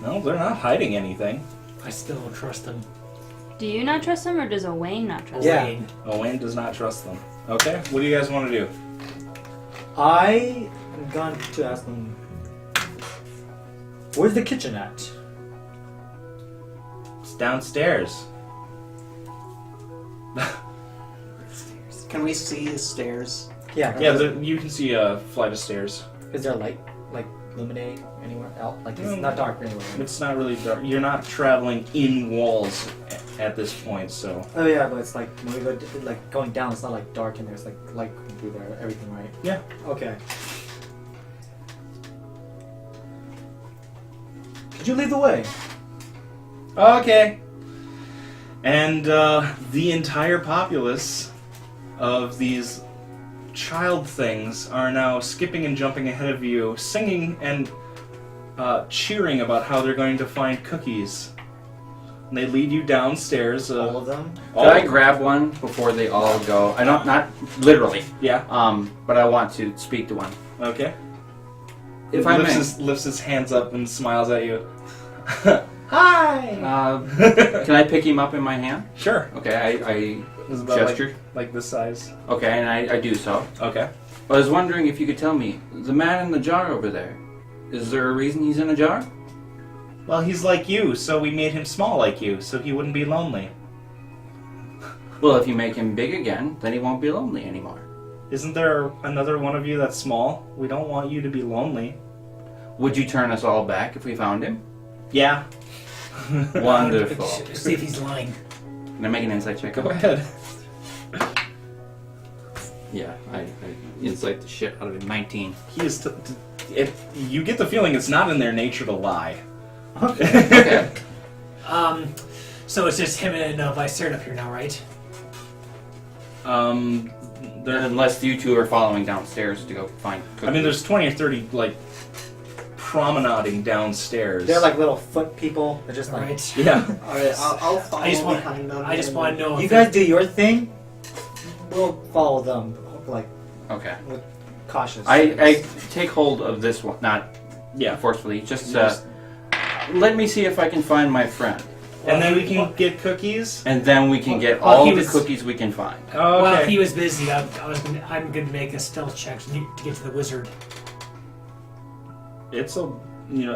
Speaker 1: No, they're not hiding anything.
Speaker 5: I still don't trust them.
Speaker 6: Do you not trust him, or does Owain not trust
Speaker 2: Yeah.
Speaker 6: him?
Speaker 1: Owain does not trust them. Okay, what do you guys want to do?
Speaker 2: I am going to ask them, where's the kitchen at?
Speaker 1: It's downstairs.
Speaker 3: Can we see the stairs?
Speaker 2: Yeah.
Speaker 1: Yeah, you can see a flight of stairs.
Speaker 2: Is there light, like, illuminating anywhere else? Like, it's not dark anywhere.
Speaker 1: It's not really dark. You're not traveling in walls at this point, so...
Speaker 2: Oh yeah, but it's like when we go like going down. It's not like dark in there. It's like light coming through there. Everything, right?
Speaker 1: Yeah.
Speaker 2: Okay. Could you lead the way?
Speaker 1: Okay. And the entire populace of these child things are now skipping and jumping ahead of you, singing and cheering about how they're going to find cookies. And they lead you downstairs.
Speaker 2: All of them.
Speaker 1: all
Speaker 4: Could I
Speaker 1: of-
Speaker 4: grab one before they all go? I don't, not literally,
Speaker 1: Yeah.
Speaker 4: but I want to speak to one.
Speaker 1: Okay.
Speaker 4: If I may.
Speaker 1: Lifts his hands up and smiles at you. Hi.
Speaker 4: Can I pick him up in my hand?
Speaker 1: Sure.
Speaker 4: Okay,
Speaker 1: It's
Speaker 4: I
Speaker 1: about
Speaker 4: gestured.
Speaker 1: like this size.
Speaker 4: Okay, and I do so.
Speaker 1: Okay.
Speaker 4: I was wondering if you could tell me, the man in the jar over there, is there a reason he's in a jar?
Speaker 1: Well, he's like you, so we made him small like you, so he wouldn't be lonely.
Speaker 4: Well, if you make him big again, then he won't be lonely anymore.
Speaker 1: Isn't there another one of you that's small? We don't want you to be lonely.
Speaker 4: Would you turn us all back if we found him?
Speaker 1: Yeah.
Speaker 4: Wonderful.
Speaker 5: See if he's lying.
Speaker 4: Can I make an insight check?
Speaker 1: Go ahead.
Speaker 4: Yeah, I insight the shit out of him. 19.
Speaker 1: He is. You get the feeling it's not in their nature to lie.
Speaker 4: Okay.
Speaker 5: So it's just him and Visert up here now, right?
Speaker 4: Unless you two are following downstairs to go find cookies.
Speaker 1: I mean, there's 20 or 30 like promenading downstairs.
Speaker 2: They're like little foot people. They're just like.
Speaker 5: Right.
Speaker 1: Yeah.
Speaker 3: Alright, I'll follow
Speaker 5: I just want.
Speaker 3: behind them.
Speaker 5: I just
Speaker 3: and-
Speaker 5: want to know.
Speaker 2: You
Speaker 5: if
Speaker 2: guys do your thing. We'll follow them, like
Speaker 4: Okay.
Speaker 2: cautious.
Speaker 4: I take hold of this one, not
Speaker 1: Yeah.
Speaker 4: forcefully, just
Speaker 1: Yes.
Speaker 4: let me see if I can find my friend.
Speaker 1: And then we can get cookies.
Speaker 4: And then we can get
Speaker 5: Well,
Speaker 4: all
Speaker 5: he
Speaker 4: the
Speaker 5: was-
Speaker 4: cookies we can find.
Speaker 1: Oh,
Speaker 5: Well,
Speaker 1: okay.
Speaker 5: if he was busy, I'm going to make a stealth check to get to the wizard.
Speaker 1: It's a,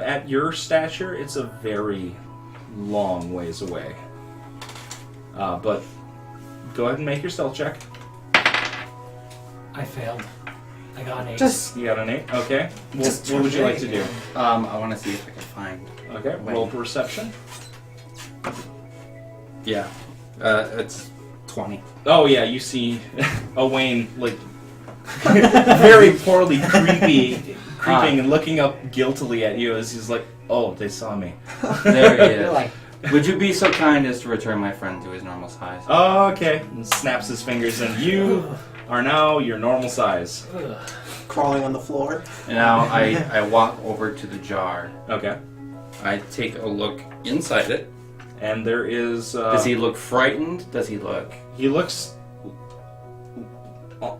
Speaker 1: at your stature, it's a very long ways away. But go ahead and make your stealth check.
Speaker 5: I failed. I got an 8.
Speaker 2: just.
Speaker 1: You got an 8. Okay.
Speaker 2: Just
Speaker 1: What would you like to do?
Speaker 4: I want to see if I can find.
Speaker 1: Okay.
Speaker 4: Wait.
Speaker 1: Roll perception.
Speaker 4: Yeah. It's 20.
Speaker 1: Oh yeah, you see Owain like very poorly creeping and looking up guiltily at you as he's like, "Oh, they saw me."
Speaker 4: There he
Speaker 2: You're
Speaker 4: is.
Speaker 2: like,
Speaker 4: Would you be so kind as to return my friend to his normal size?
Speaker 1: Oh, okay. And snaps his fingers, and you are now your normal size.
Speaker 3: Crawling on the floor.
Speaker 4: And now I walk over to the jar.
Speaker 1: Okay.
Speaker 4: I take a look inside it.
Speaker 1: And there is.
Speaker 4: Does he look frightened? Does he look...
Speaker 1: He looks.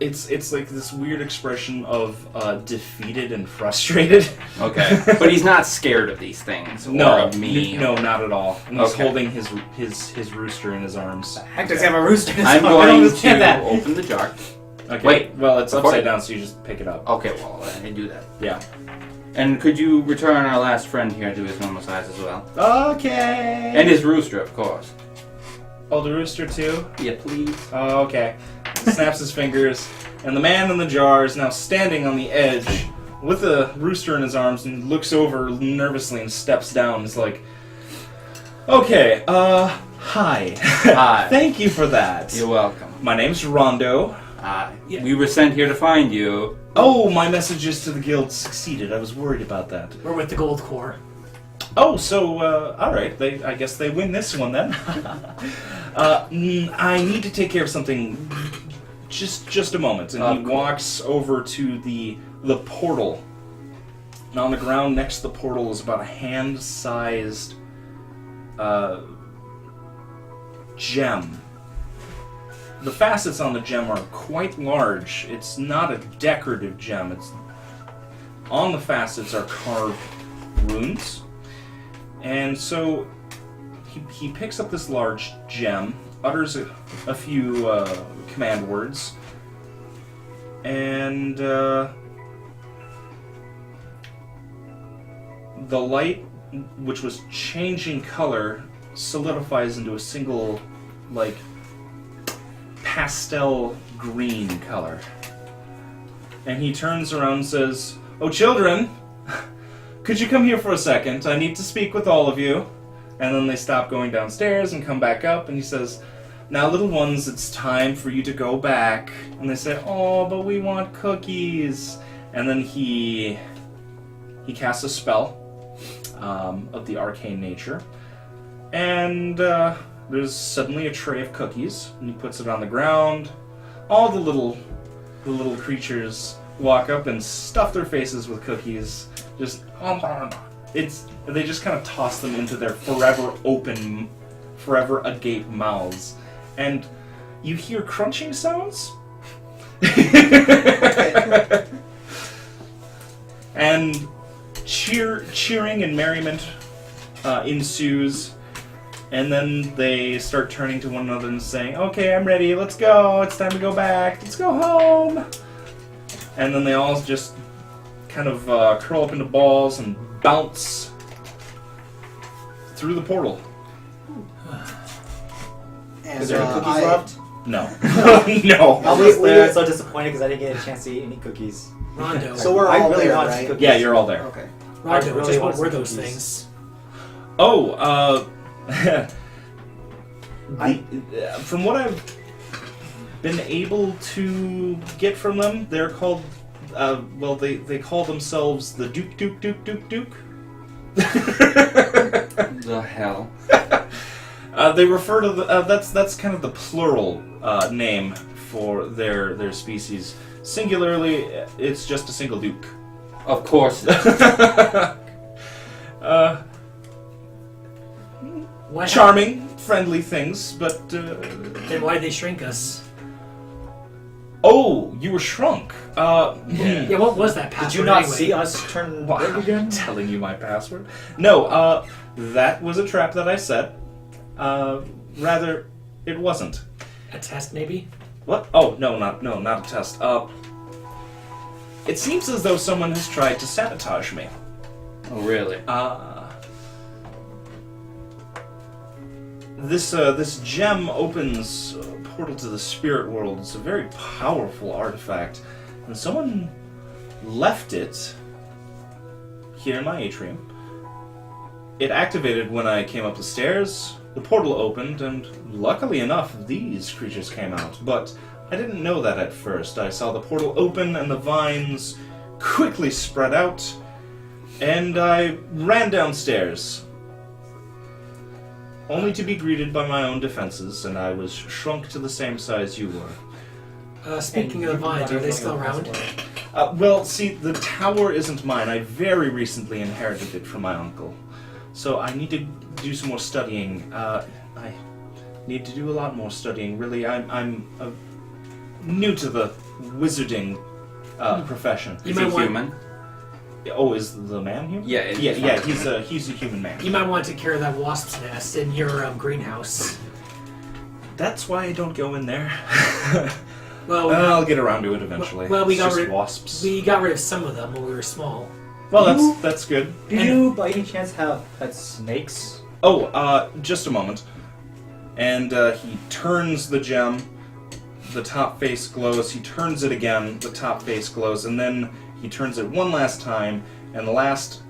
Speaker 1: It's like this weird expression of defeated and frustrated.
Speaker 4: Okay. But he's not scared of these things, or
Speaker 1: No,
Speaker 4: of me.
Speaker 1: no, not at all. And he's
Speaker 4: Okay.
Speaker 1: holding his rooster in his arms.
Speaker 2: heck does he have a rooster? in his
Speaker 4: I'm
Speaker 2: mouth? I don't
Speaker 4: going
Speaker 2: understand
Speaker 4: to
Speaker 2: that.
Speaker 4: open the jar.
Speaker 1: Okay.
Speaker 4: Wait,
Speaker 1: Well, it's
Speaker 4: before-
Speaker 1: upside down, so you just pick it up.
Speaker 4: Okay, well, I do that.
Speaker 1: Yeah.
Speaker 4: And could you return our last friend here to his normal size as well?
Speaker 1: Okay.
Speaker 4: And his rooster, of course.
Speaker 1: Oh, the rooster too.
Speaker 4: Yeah, please.
Speaker 1: Oh, okay. Snaps his fingers, and the man in the jar is now standing on the edge with a rooster in his arms and looks over nervously and steps down. He's like, "Okay, hi.
Speaker 4: Hi.
Speaker 1: Thank you for that.
Speaker 4: You're welcome.
Speaker 1: My name's Rondo.
Speaker 4: Hi.
Speaker 5: Yeah.
Speaker 4: We were sent here to find you.
Speaker 1: Oh, my messages to the guild succeeded. I was worried about that.
Speaker 5: We're with the Gold Corps.
Speaker 1: Oh, so, alright. I guess they win this one then. I need to take care of something. Just a moment. And he
Speaker 4: Cool.
Speaker 1: walks over to the portal. And on the ground next to the portal is about a hand-sized gem. The facets on the gem are quite large. It's not a decorative gem. It's on the facets are carved runes. And so he picks up this large gem, utters a few command words, and the light, which was changing color, solidifies into a single, like, pastel green color. And he turns around and says, "Oh, children, could you come here for a second? I need to speak with all of you." And then they stop going downstairs and come back up, and he says, "Now, little ones, it's time for you to go back." And they say, "Oh, but we want cookies." And then he casts a spell of the arcane nature. And there's suddenly a tray of cookies, and he puts it on the ground. All the little creatures walk up and stuff their faces with cookies. Just they just kind of toss them into their forever open, forever agape mouths, and you hear crunching sounds. And cheering and merriment ensues. And then they start turning to one another and saying, "Okay, I'm ready. Let's go. It's time to go back. Let's go home." And then they all just kind of curl up into balls and bounce through the portal.
Speaker 3: And,
Speaker 2: Is there any cookies
Speaker 3: I-
Speaker 2: left?
Speaker 1: No. No.
Speaker 2: I was there so disappointed because I didn't get a chance to eat any cookies.
Speaker 5: Rondo.
Speaker 3: So we're
Speaker 2: I
Speaker 3: all
Speaker 2: really
Speaker 3: there,
Speaker 2: want
Speaker 3: right?
Speaker 2: cookies.
Speaker 1: Yeah, you're all there.
Speaker 3: Okay.
Speaker 5: Rondo,
Speaker 2: I really
Speaker 5: just
Speaker 2: want
Speaker 5: what were
Speaker 2: some
Speaker 5: those
Speaker 2: cookies.
Speaker 5: things?
Speaker 1: Oh, from what I've been able to get from them, they're called, they call themselves the Duke.
Speaker 4: The hell?
Speaker 1: They refer to that's kind of the plural name for their species. Singularly, it's just a single Duke.
Speaker 4: Of course.
Speaker 5: What
Speaker 1: Charming, friendly things, but
Speaker 5: Then why'd they shrink us?
Speaker 1: oh, you were shrunk.
Speaker 5: Yeah, what was that password
Speaker 2: Did you not
Speaker 5: anyway?
Speaker 2: see us turn
Speaker 1: Wow,
Speaker 2: big again?
Speaker 1: I'm telling you my password. No, that was a trap that I set. Rather, it wasn't.
Speaker 5: A test, maybe?
Speaker 1: What? Oh, no, not a test. It seems as though someone has tried to sabotage me.
Speaker 4: Oh, really?
Speaker 1: This gem opens a portal to the spirit world. It's a very powerful artifact, and someone left it here in my atrium. It activated when I came up the stairs. the portal opened, and luckily enough, these creatures came out. But I didn't know that at first. I saw the portal open, and the vines quickly spread out, and I ran downstairs, only to be greeted by my own defenses, and I was shrunk to the same size you were.
Speaker 5: Speaking of the vines, are they still around?
Speaker 1: Well, see, the tower isn't mine. I very recently inherited it from my uncle. So I need to do some more studying. I need to do a lot more studying. Really, I'm new to the wizarding profession.
Speaker 4: Is he human?
Speaker 1: Oh, is the man human?
Speaker 4: Yeah,
Speaker 1: he's a human man.
Speaker 5: You might want to take care of that wasp's nest in your greenhouse.
Speaker 1: That's why I don't go in there.
Speaker 5: Well,
Speaker 1: I'll get around to it eventually.
Speaker 5: Well, we
Speaker 1: It's
Speaker 5: got
Speaker 1: just
Speaker 5: rid.
Speaker 1: wasps.
Speaker 5: We got rid of some of them when we were small.
Speaker 1: Well, that's good.
Speaker 2: Do you, by any chance, have pet snakes?
Speaker 1: Oh, just a moment. And he turns the gem. The top face glows. He turns it again. The top face glows, and then he turns it one last time, and the last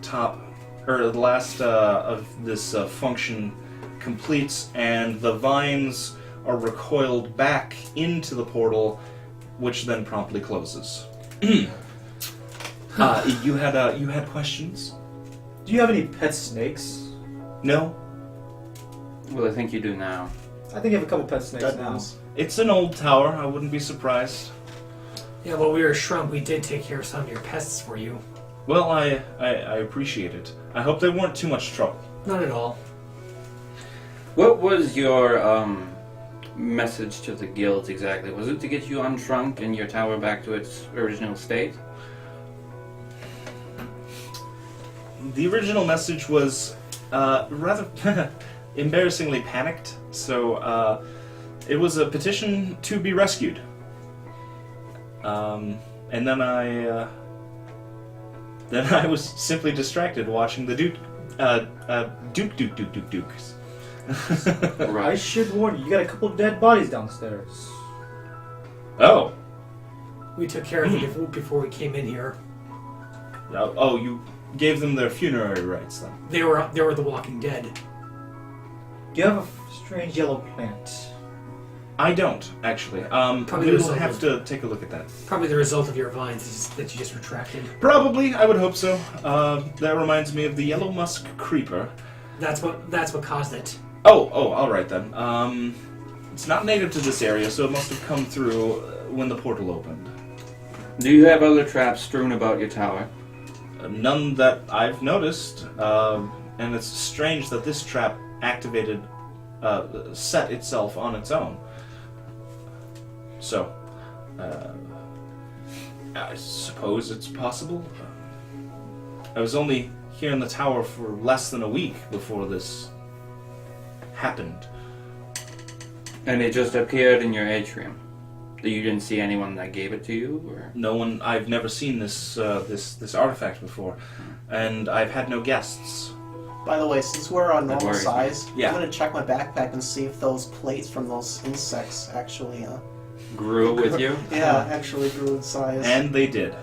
Speaker 1: of this function completes, and the vines are recoiled back into the portal, which then promptly closes. You had questions?
Speaker 2: Do you have any pet snakes?
Speaker 1: No.
Speaker 4: Well, I think you do now.
Speaker 2: I think you have a couple pet snakes
Speaker 3: Dead
Speaker 2: now.
Speaker 3: ones.
Speaker 1: It's an old tower. I wouldn't be surprised.
Speaker 5: Yeah, while we were shrunk, we did take care of some of your pests for you.
Speaker 1: Well, I appreciate it. I hope they weren't too much trouble.
Speaker 5: Not at all.
Speaker 4: What was your message to the guilds exactly? Was it to get you unshrunk and your tower back to its original state?
Speaker 1: The original message was rather embarrassingly panicked, so it was a petition to be rescued. And then I was simply distracted watching the Dukes.
Speaker 2: I should warn you, you got a couple dead bodies downstairs.
Speaker 1: Oh.
Speaker 5: We took care of them before we came in here.
Speaker 1: Oh, you gave them their funerary rites then?
Speaker 5: They were the Walking Dead.
Speaker 2: Do you have a strange yellow plant?
Speaker 1: I don't, actually.
Speaker 5: Probably
Speaker 1: We'll
Speaker 5: result
Speaker 1: have
Speaker 5: of-
Speaker 1: to take a look at that.
Speaker 5: Probably the result of your vines that you just retracted.
Speaker 1: Probably, I would hope so. That reminds me of the yellow musk creeper.
Speaker 5: That's what caused it.
Speaker 1: Oh, all right then. It's not native to this area, so it must have come through when the portal opened.
Speaker 4: Do you have other traps strewn about your tower?
Speaker 1: None that I've noticed, and it's strange that this trap activated, set itself on its own. So, I suppose it's possible. I was only here in the tower for less than a week before this happened.
Speaker 4: And it just appeared in your atrium? You didn't see anyone that gave it to you? Or?
Speaker 1: No one. I've never seen this artifact before, and I've had no guests.
Speaker 3: By the way, since we're on normal
Speaker 4: worries me.
Speaker 3: size,
Speaker 1: Yeah.
Speaker 3: I'm gonna check my backpack and see if those plates from those insects actually,
Speaker 4: Grew with you?
Speaker 3: actually grew in size.
Speaker 1: And they did.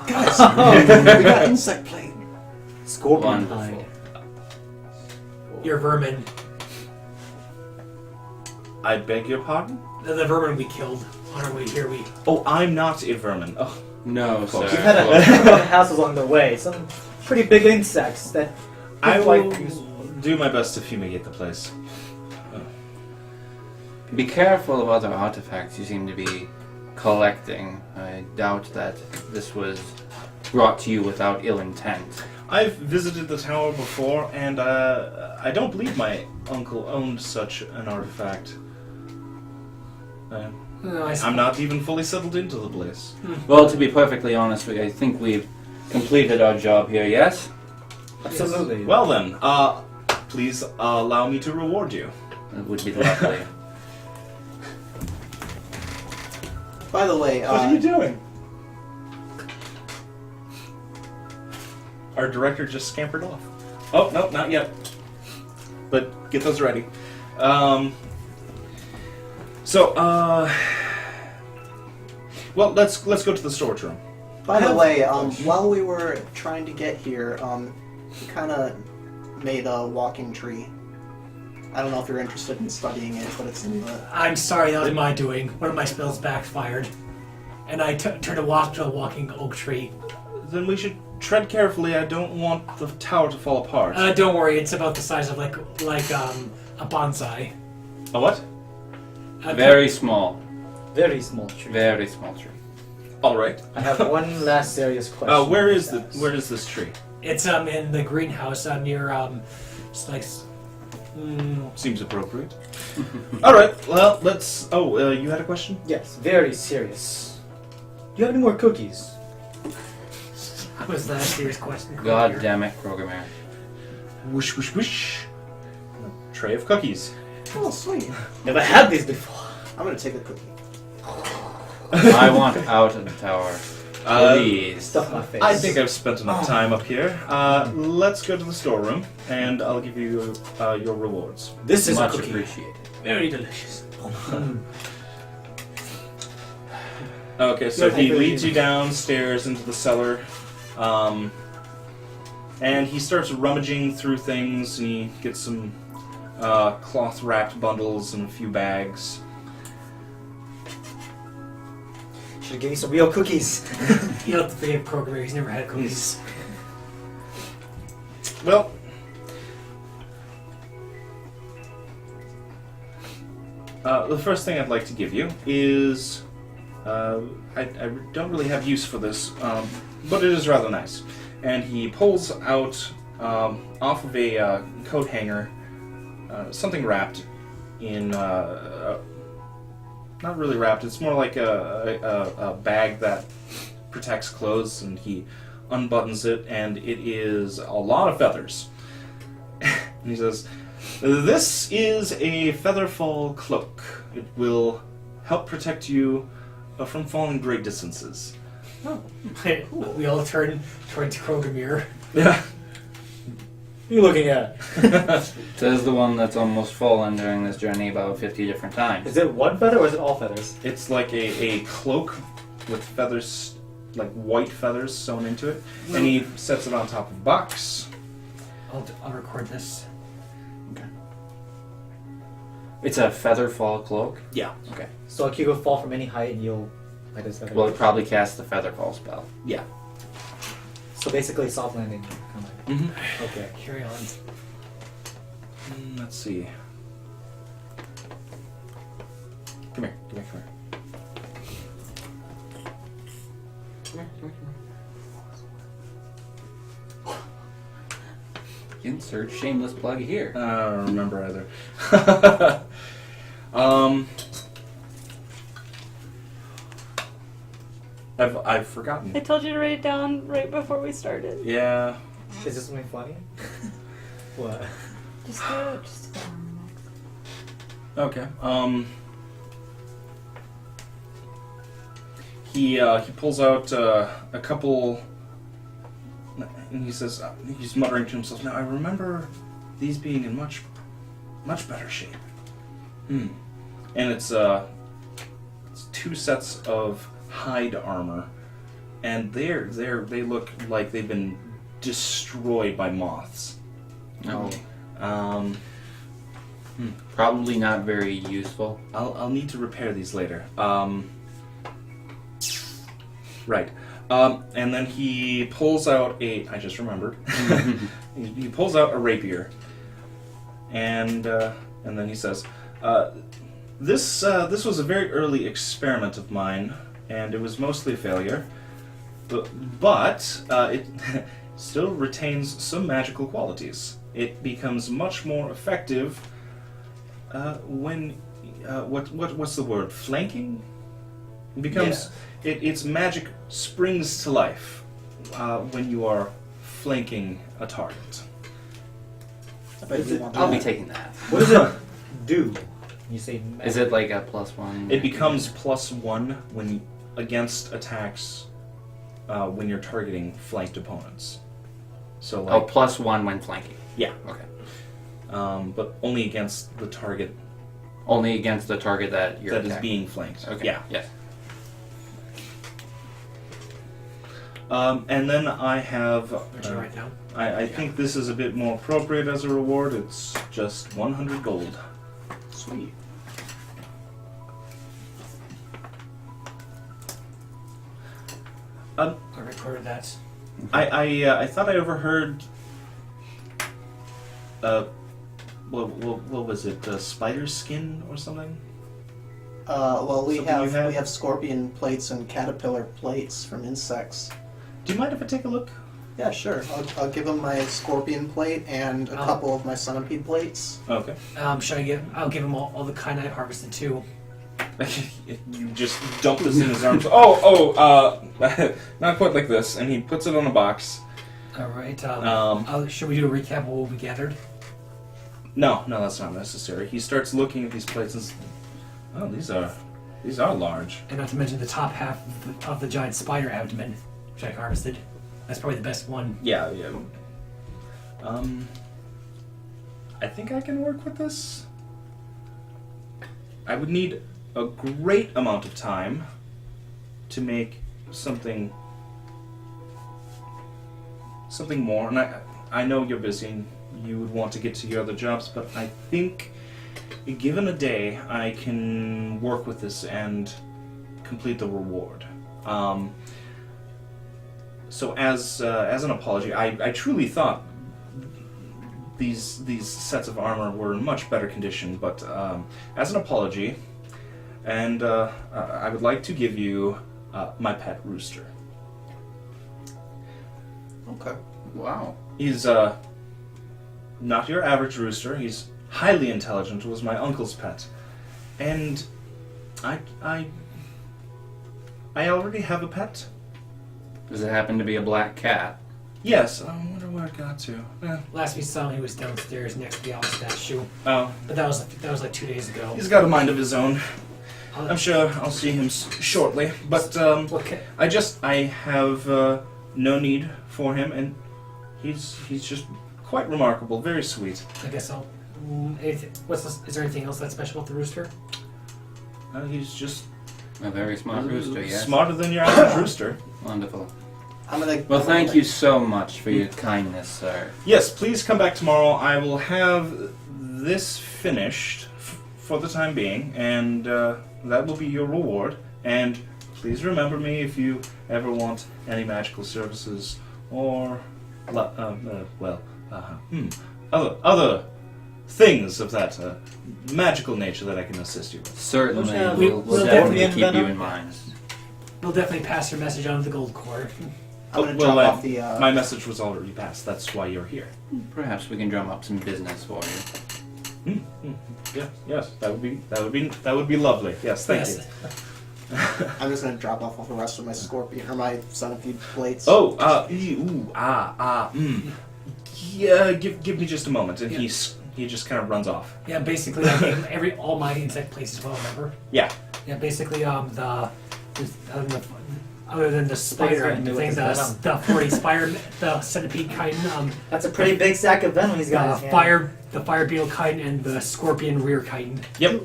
Speaker 3: guys, we got insect plate.
Speaker 2: Scorpion
Speaker 4: Wonderful.
Speaker 2: hide.
Speaker 5: Your vermin.
Speaker 1: I beg your pardon?
Speaker 5: The vermin we killed on our way here.
Speaker 1: Oh, I'm not a vermin. Oh,
Speaker 4: No, sir.
Speaker 1: course.
Speaker 2: We've had a couple of houses along the way. Some pretty big insects that
Speaker 1: I
Speaker 2: look
Speaker 1: will
Speaker 2: like
Speaker 1: do my best to fumigate the place.
Speaker 4: Be careful of other artifacts you seem to be collecting. I doubt that this was brought to you without ill intent.
Speaker 1: I've visited the tower before, and I don't believe my uncle owned such an artifact. I'm not even fully settled into the place.
Speaker 4: Well, to be perfectly honest, I think we've completed our job here, yes?
Speaker 2: absolutely.
Speaker 1: Well then, please allow me to reward you.
Speaker 4: It would be lovely.
Speaker 3: By the way,
Speaker 1: What are you doing? Our director just scampered off. Oh, no, not yet. But get those ready. Well, let's go to the storage room.
Speaker 3: by the way, while we were trying to get here, we kind of made a walking tree. I don't know if you're interested in studying it, but it's in the...
Speaker 5: I'm sorry, that was my doing. One of my spells backfired. And I turned to walk to a walking oak tree.
Speaker 1: Then we should tread carefully. I don't want the tower to fall apart.
Speaker 5: Don't worry, it's about the size of like a bonsai.
Speaker 1: A what?
Speaker 4: Very small.
Speaker 2: Very small tree.
Speaker 4: Very small tree.
Speaker 1: All right.
Speaker 2: I have one last serious question.
Speaker 1: Where is
Speaker 2: to ask.
Speaker 1: where is this tree?
Speaker 5: It's in the greenhouse near it's like
Speaker 1: Seems appropriate. All right. Well, let's. Oh, you had a question?
Speaker 2: Yes, very serious. Do you have any more cookies?
Speaker 5: That was that a serious question.
Speaker 4: God damn it, Krogamir.
Speaker 1: Whoosh, whoosh, whoosh. A tray of cookies.
Speaker 3: Oh, sweet.
Speaker 2: Never had these before.
Speaker 3: I'm gonna take a cookie.
Speaker 4: I want out of the tower. Please.
Speaker 2: Stuff my face.
Speaker 1: I think I've spent enough time up here. Let's go to the storeroom, and I'll give you your rewards.
Speaker 2: this is
Speaker 4: Much
Speaker 2: a cookie.
Speaker 4: appreciated.
Speaker 2: Very delicious.
Speaker 1: Okay, so
Speaker 2: Yeah,
Speaker 1: he
Speaker 2: very
Speaker 1: leads you downstairs into the cellar, and he starts rummaging through things, and he gets some cloth-wrapped bundles and a few bags.
Speaker 2: Should have given you some real cookies.
Speaker 5: You know, the big programmer, he's never had cookies.
Speaker 1: Well, the first thing I'd like to give you is I don't really have use for this, but it is rather nice. And he pulls out off of a coat hanger something wrapped in not really wrapped. It's more like a bag that protects clothes, and he unbuttons it, and it is a lot of feathers. And he says, "This is a featherfall cloak. It will help protect you from falling great distances."
Speaker 5: We all turn towards Krogamir.
Speaker 1: Yeah.
Speaker 2: What are you looking at?
Speaker 4: Says the one that's almost fallen during this journey about 50 different times.
Speaker 2: Is it one feather or is it all feathers?
Speaker 1: It's like a cloak with feathers, like white feathers sewn into it, and he sets it on top of a box.
Speaker 5: I'll record this.
Speaker 4: It's a feather fall cloak.
Speaker 1: Yeah.
Speaker 4: Okay.
Speaker 2: So you could fall from any height and you'll like this feather.
Speaker 4: Well, it probably casts the feather fall spell.
Speaker 1: Yeah.
Speaker 2: So basically soft landing. Kind of like.
Speaker 1: Mm-hmm.
Speaker 2: Okay.
Speaker 5: Carry on.
Speaker 1: Let's see. Come here. Come here. Come here.
Speaker 4: Insert shameless plug here.
Speaker 1: I don't remember either. I've forgotten.
Speaker 6: I told you to write it down right before we started.
Speaker 1: Yeah.
Speaker 2: Is this something funny? What?
Speaker 6: Just do it. Just go on next.
Speaker 1: Okay. He pulls out a couple, and he says, he's muttering to himself. Now I remember these being in much better shape. And it's two sets of hide armor, and they look like they've been destroyed by moths.
Speaker 4: No.
Speaker 1: Probably
Speaker 4: Not very useful.
Speaker 1: I'll need to repair these later. Right. And then he pulls out I just remembered. He pulls out a rapier, and then he says, "This was a very early experiment of mine, and it was mostly a failure. But it still retains some magical qualities. It becomes much more effective when what's the word? Flanking? It becomes its magic springs to life when you are flanking a target."
Speaker 3: I bet you want
Speaker 4: I'll be
Speaker 3: that.
Speaker 4: taking that.
Speaker 2: What does it do? You say
Speaker 4: Is it like a +1?
Speaker 1: It becomes +1 when against attacks when you're targeting flanked opponents. So like,
Speaker 4: Oh, +1 when flanking.
Speaker 1: yeah,
Speaker 4: Okay.
Speaker 1: but only against the target
Speaker 4: Only against the target that you're
Speaker 1: that is
Speaker 4: attacking.
Speaker 1: being flanked.
Speaker 4: Okay.
Speaker 1: Yeah.
Speaker 4: Yes.
Speaker 1: And then I have.
Speaker 5: Which right now.
Speaker 1: I think this is a bit more appropriate as a reward. It's just 100 gold.
Speaker 3: Sweet.
Speaker 5: I recorded that.
Speaker 1: I thought I overheard. What was it? Spider skin or something?
Speaker 3: Well, we
Speaker 1: Something you had?
Speaker 3: have scorpion plates and caterpillar plates from insects.
Speaker 1: Do you mind if I take a look?
Speaker 3: Yeah, sure. I'll give him my scorpion plate and a couple of my centipede plates.
Speaker 1: Okay.
Speaker 5: I'll give him all the kind I've harvested too.
Speaker 1: You just dump this in his arms. Not quite like this. And he puts it on a box.
Speaker 5: All right. Should we do a recap of what we gathered?
Speaker 1: No, that's not necessary. He starts looking at these plates and these are large.
Speaker 5: And not to mention the top half of the giant spider abdomen, which I harvested. That's probably the best one.
Speaker 1: Yeah. I think I can work with this. I would need a great amount of time to make something more. And I know you're busy and you would want to get to your other jobs, but I think given a day, I can work with this and complete the reward. So as an apology, I truly thought these sets of armor were in much better condition, but as an apology, and I would like to give you my pet rooster.
Speaker 3: Okay.
Speaker 4: Wow.
Speaker 1: He's not your average rooster. He's highly intelligent. Was my uncle's pet, and I already have a pet.
Speaker 4: Does it happen to be a black cat?
Speaker 1: Yes. I wonder where it got to.
Speaker 5: Last we saw him, he was downstairs next to the owl statue.
Speaker 1: Oh,
Speaker 5: But that was like 2 days ago.
Speaker 1: he's got a mind of his own. I'm sure I'll see him shortly. But
Speaker 5: Okay.
Speaker 1: I have no need for him, and he's just quite remarkable. Very sweet.
Speaker 5: I guess I'll. Is there anything else that's special about the rooster?
Speaker 1: He's just
Speaker 4: A very smart rooster, yes.
Speaker 1: smarter than your average rooster.
Speaker 4: Wonderful.
Speaker 3: Well,
Speaker 4: Thank you so much for your kindness, sir.
Speaker 1: Yes, please come back tomorrow. I will have this finished for the time being, and that will be your reward. And please remember me if you ever want any magical services or other things of that magical nature that I can assist you with.
Speaker 4: Certainly,
Speaker 2: We'll
Speaker 4: we'll
Speaker 2: definitely
Speaker 4: definitely keep you
Speaker 2: venom.
Speaker 4: in mind.
Speaker 5: We'll definitely pass your message on to the gold core.
Speaker 3: I'm gonna drop off the.
Speaker 1: My message was already passed. That's why you're here.
Speaker 4: Perhaps we can drum up some business for you.
Speaker 1: Yeah, yes, that would be lovely. Yes, thank you.
Speaker 3: I'm just gonna drop off all the rest of my scorpion or my centipede plates.
Speaker 1: Yeah, give me just a moment, and
Speaker 5: Yeah.
Speaker 1: he just kind of runs off.
Speaker 5: Yeah, basically, I gave him all my insect plates as well. Remember?
Speaker 1: Yeah.
Speaker 5: Yeah, basically, other than the spider and the thing, the 40 spider, the centipede chitin,
Speaker 2: That's a pretty big sack of venom he's got. in his hand.
Speaker 5: the fire beetle chitin, and the scorpion rear chitin.
Speaker 1: Yep.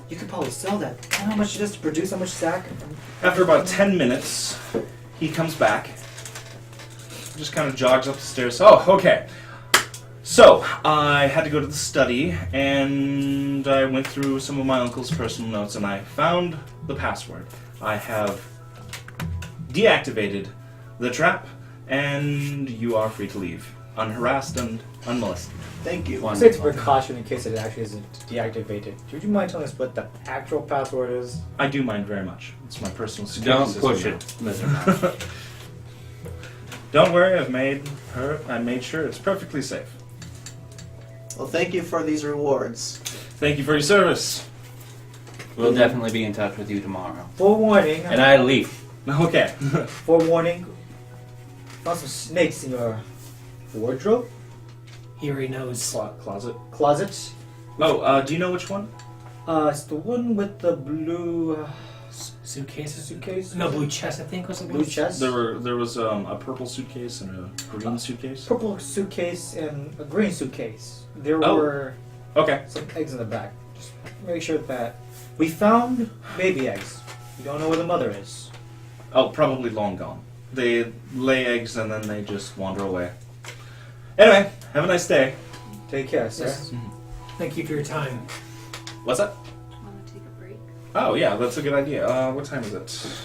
Speaker 2: You could probably sell that. I don't know how much it is to produce how much sack.
Speaker 1: After about 10 minutes, he comes back. Just kind of jogs up the stairs. Oh, okay. So, I had to go to the study, and I went through some of my uncle's personal notes, and I found the password. I have deactivated the trap, and you are free to leave, unharassed and unmolested.
Speaker 3: Thank you.
Speaker 2: I'll say it's a precaution in case it actually isn't deactivated. Would you mind telling us what the actual password is?
Speaker 1: I do mind very much. It's my personal security
Speaker 4: Don't
Speaker 1: system.
Speaker 4: push it, lizard.
Speaker 1: Don't worry, I made sure it's perfectly safe.
Speaker 3: Well, thank you for these rewards.
Speaker 1: Thank you for your service.
Speaker 4: We'll definitely be in touch with you tomorrow.
Speaker 2: Forewarning.
Speaker 4: And I leave.
Speaker 1: Okay.
Speaker 2: Forewarning. Found some snakes in your wardrobe,
Speaker 5: He already knows.
Speaker 1: Closet.
Speaker 2: closet.
Speaker 1: Oh, do you know which one?
Speaker 2: It's the one with the blue
Speaker 5: Suitcases?
Speaker 2: suitcase.
Speaker 5: No, blue chest, I think was the
Speaker 2: Blue chest.
Speaker 1: There was a purple suitcase and a green suitcase.
Speaker 2: Purple suitcase and a green suitcase. There
Speaker 1: Oh.
Speaker 2: were
Speaker 1: Okay.
Speaker 2: some eggs in the back. Just make sure that we found baby eggs. We don't know where the mother is.
Speaker 1: Oh, probably long gone. They lay eggs and then they just wander away. Anyway, have a nice day.
Speaker 2: Take care, sir.
Speaker 5: Yes. Thank you for your time.
Speaker 1: What's that?
Speaker 6: Want to take a break?
Speaker 1: Oh yeah, that's a good idea. What time is it?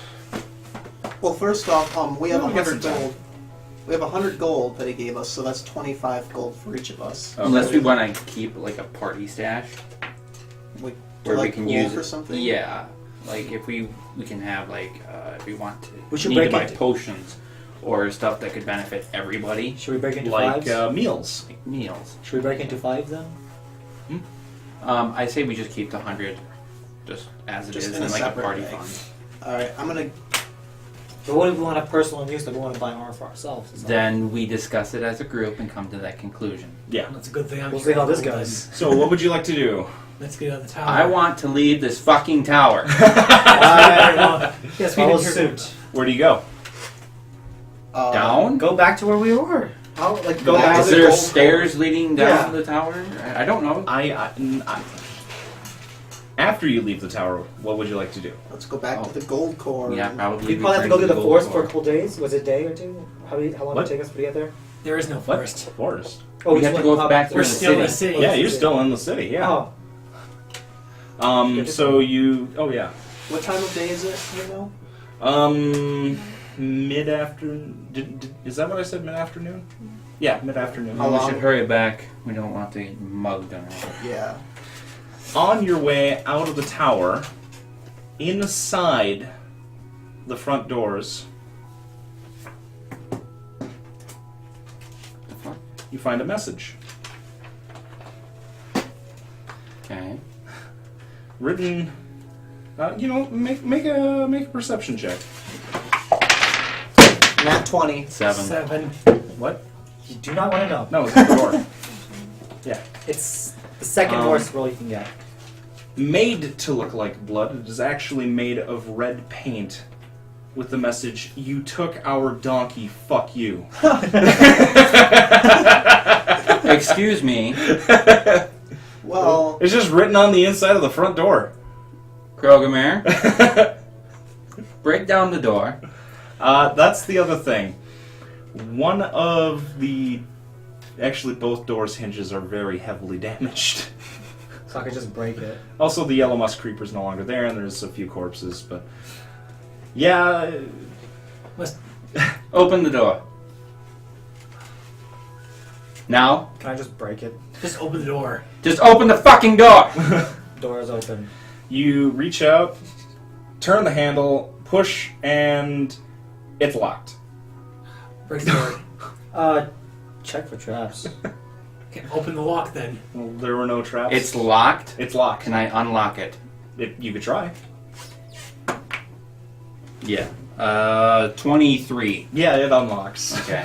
Speaker 3: Well, first off, we have
Speaker 1: We get some
Speaker 3: 100
Speaker 1: time.
Speaker 3: gold. We have 100 gold that he gave us, so that's 25 gold for each of us.
Speaker 4: Unless we want to keep like a party stash
Speaker 3: We,
Speaker 4: where we
Speaker 3: like,
Speaker 4: can
Speaker 3: pool
Speaker 4: use
Speaker 3: for
Speaker 4: it.
Speaker 3: something.
Speaker 4: Yeah, like if we can have like if we want to
Speaker 2: We should
Speaker 4: need to
Speaker 2: break
Speaker 4: buy
Speaker 2: it.
Speaker 4: potions or stuff that could benefit everybody,
Speaker 2: Should we break into
Speaker 1: Like
Speaker 2: fives?
Speaker 1: meals.
Speaker 4: like meals.
Speaker 2: Should we break into fives then?
Speaker 4: I say we just keep the 100 just as it
Speaker 3: Just
Speaker 4: is
Speaker 3: in a
Speaker 4: and like a
Speaker 3: separate
Speaker 4: party
Speaker 3: bag.
Speaker 4: fund.
Speaker 3: All right, I'm gonna.
Speaker 2: But what if we want to have personal use? Like we want to buy armor for ourselves? Is that-
Speaker 4: Then we discuss it as a group and come to that conclusion.
Speaker 1: Yeah.
Speaker 5: That's a good thing. I'm
Speaker 2: We'll
Speaker 5: here
Speaker 2: see how this
Speaker 5: all the
Speaker 2: goes.
Speaker 5: time.
Speaker 1: So what would you like to do?
Speaker 5: Let's get out of the tower.
Speaker 4: I want to leave this fucking tower.
Speaker 2: Alright,
Speaker 5: Yes, we
Speaker 2: follow
Speaker 5: didn't hear
Speaker 2: suit.
Speaker 1: Where do you go?
Speaker 4: Down?
Speaker 2: Go back to where we were. How? Like go
Speaker 3: Back
Speaker 2: back.
Speaker 3: to
Speaker 4: Is
Speaker 3: the
Speaker 4: there
Speaker 3: gold
Speaker 4: stairs leading down
Speaker 2: Yeah.
Speaker 4: the tower? I don't know.
Speaker 1: I after you leave the tower, what would you like to do?
Speaker 3: Let's go back
Speaker 4: Oh.
Speaker 3: to the gold core.
Speaker 4: Yeah,
Speaker 3: and-
Speaker 4: probably.
Speaker 2: We probably have to go
Speaker 4: return
Speaker 2: through the
Speaker 4: gold
Speaker 2: forest for
Speaker 4: core.
Speaker 2: a couple days. Was it a day or two? How long
Speaker 1: What?
Speaker 2: did it take us to get there?
Speaker 5: There is no
Speaker 1: What?
Speaker 5: forest.
Speaker 1: Forest.
Speaker 2: Oh,
Speaker 4: We have to go back
Speaker 5: We're
Speaker 4: through the
Speaker 5: still in the
Speaker 4: city.
Speaker 5: city.
Speaker 1: Yeah, you're still in the city. Yeah.
Speaker 2: Oh,
Speaker 1: So you. Oh yeah.
Speaker 3: What time of day is it? You know.
Speaker 1: Mid afternoon. Is that what I said? Mid afternoon. Yeah, mid afternoon.
Speaker 3: How
Speaker 4: We
Speaker 3: long?
Speaker 4: should hurry back. We don't want to get mugged on it.
Speaker 3: Yeah.
Speaker 1: On your way out of the tower, inside the front doors,
Speaker 4: The fuck?
Speaker 1: you find a message
Speaker 4: Okay.
Speaker 1: written. Make a perception check.
Speaker 3: Nat 20.
Speaker 4: 7.
Speaker 5: 7.
Speaker 1: What?
Speaker 2: you do not want to know.
Speaker 1: No, it's at the door. Yeah.
Speaker 2: It's the second worst roll you can get.
Speaker 1: Made to look like blood, it is actually made of red paint with the message, "You took our donkey, fuck you."
Speaker 4: Excuse me,
Speaker 3: Well,
Speaker 1: It's just written on the inside of the front door.
Speaker 4: Krogamere. Break down the door.
Speaker 1: That's the other thing. One of the... Actually, both doors' hinges are very heavily damaged.
Speaker 2: So I could just break it.
Speaker 1: Also, the yellow musk creeper's no longer there, and there's a few corpses, but... Yeah...
Speaker 4: Open the door. Now,
Speaker 2: Can I just break it?
Speaker 5: Just open the door.
Speaker 4: just open the fucking door.
Speaker 2: Door is open.
Speaker 1: You reach out, turn the handle, push, and... It's locked.
Speaker 5: Break the door.
Speaker 2: Check for traps.
Speaker 5: Okay, open the lock then.
Speaker 1: Well, there were no traps.
Speaker 4: It's locked.
Speaker 1: It's locked.
Speaker 4: Can I unlock it?
Speaker 1: You could try.
Speaker 4: Yeah. 23.
Speaker 1: Yeah, it unlocks.
Speaker 4: Okay.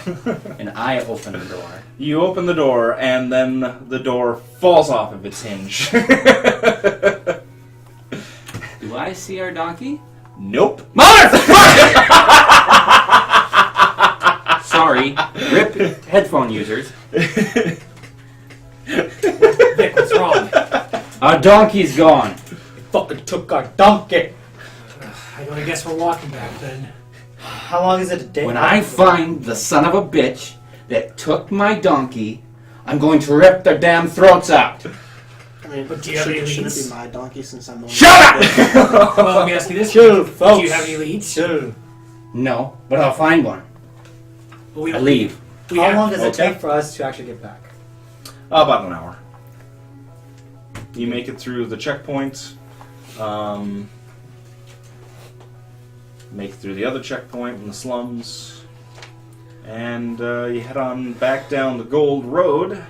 Speaker 4: And I open the door.
Speaker 1: You open the door, and then the door falls off of its hinge.
Speaker 4: Do I see our donkey?
Speaker 1: Nope.
Speaker 4: Motherfucker! Sorry. Rip headphone users.
Speaker 5: Vic, what's wrong?
Speaker 4: Our donkey's gone.
Speaker 2: Fucking took our donkey.
Speaker 5: I guess we're walking back then.
Speaker 2: How long is it a day?
Speaker 4: When I find the son of a bitch that took my donkey, I'm going to rip their damn throats out.
Speaker 3: I mean,
Speaker 5: But do you have any
Speaker 3: shouldn't
Speaker 5: leads?
Speaker 3: it be my donkey since I'm the one.
Speaker 4: Shut up!
Speaker 5: Well, let me ask you this.
Speaker 2: Chill,
Speaker 5: Do
Speaker 2: folks.
Speaker 5: you have any leads?
Speaker 2: Chill.
Speaker 4: No, but I'll find one.
Speaker 5: Well, we
Speaker 4: I
Speaker 5: don't
Speaker 4: leave.
Speaker 5: We
Speaker 2: How
Speaker 5: have-
Speaker 2: long does it
Speaker 1: Okay.
Speaker 2: take for us to actually get back?
Speaker 1: About an hour. You make it through the checkpoint. Make it through the other checkpoint in the slums. And you head on back down the Gold Road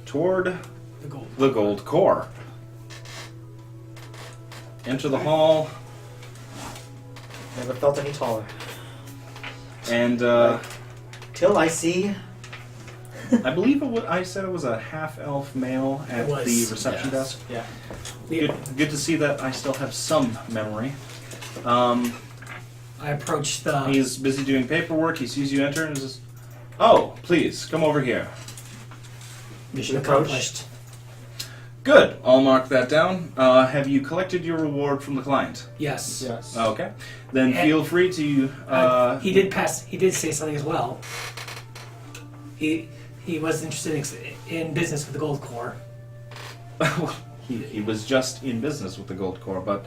Speaker 1: toward
Speaker 5: the gold.
Speaker 1: the Gold Core. Enter the hall,
Speaker 2: Never felt any taller.
Speaker 1: and
Speaker 2: Till I see.
Speaker 1: I believe I said it was a half-elf male at
Speaker 5: It was,
Speaker 1: the reception
Speaker 4: yes.
Speaker 1: desk.
Speaker 2: Yeah.
Speaker 1: Good to see that I still have some memory.
Speaker 5: I approached the.
Speaker 1: He's busy doing paperwork. He sees you enter and says, "Oh, please come over here."
Speaker 5: Mission
Speaker 2: Approach.
Speaker 5: accomplished.
Speaker 1: Good. I'll mark that down. Have you collected your reward from the client?
Speaker 5: Yes.
Speaker 2: Yes.
Speaker 1: Okay. Then
Speaker 5: And-
Speaker 1: feel free to.
Speaker 5: He did pass. He did say something as well. He was interested in business with the Gold Corps.
Speaker 1: he was just in business with the Gold Corps, but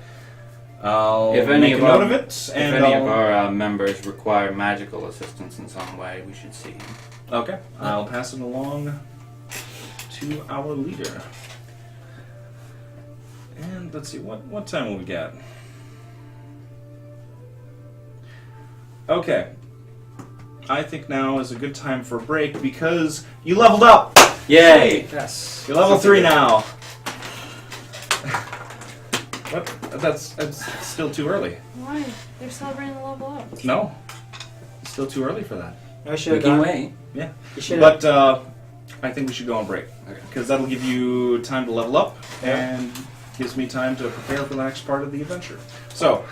Speaker 1: I'll
Speaker 4: If any
Speaker 1: make
Speaker 4: of
Speaker 1: a
Speaker 4: our-
Speaker 1: note of it.
Speaker 4: If
Speaker 1: And
Speaker 4: any of
Speaker 1: I'll-
Speaker 4: our members require magical assistance in some way, we should see him.
Speaker 1: Okay, I'll pass it along to our leader. And let's see, what time will we get? Okay. I think now is a good time for a break because you leveled up!
Speaker 4: Yay!
Speaker 5: Yes.
Speaker 1: You're level 3 now. What? That's still too early.
Speaker 6: Why? They're celebrating the level up.
Speaker 1: No. It's still too early for that.
Speaker 2: I should
Speaker 4: We
Speaker 2: have
Speaker 4: can
Speaker 2: gone.
Speaker 4: wait.
Speaker 1: Yeah.
Speaker 2: You should have.
Speaker 1: But I think we should go on break.
Speaker 4: Okay.
Speaker 1: Because that'll give you time to level up and gives me time to prepare for the next part of the adventure. So,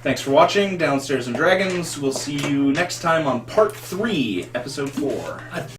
Speaker 1: thanks for watching Downstairs and Dragons. We'll see you next time on Part 3, Episode 4.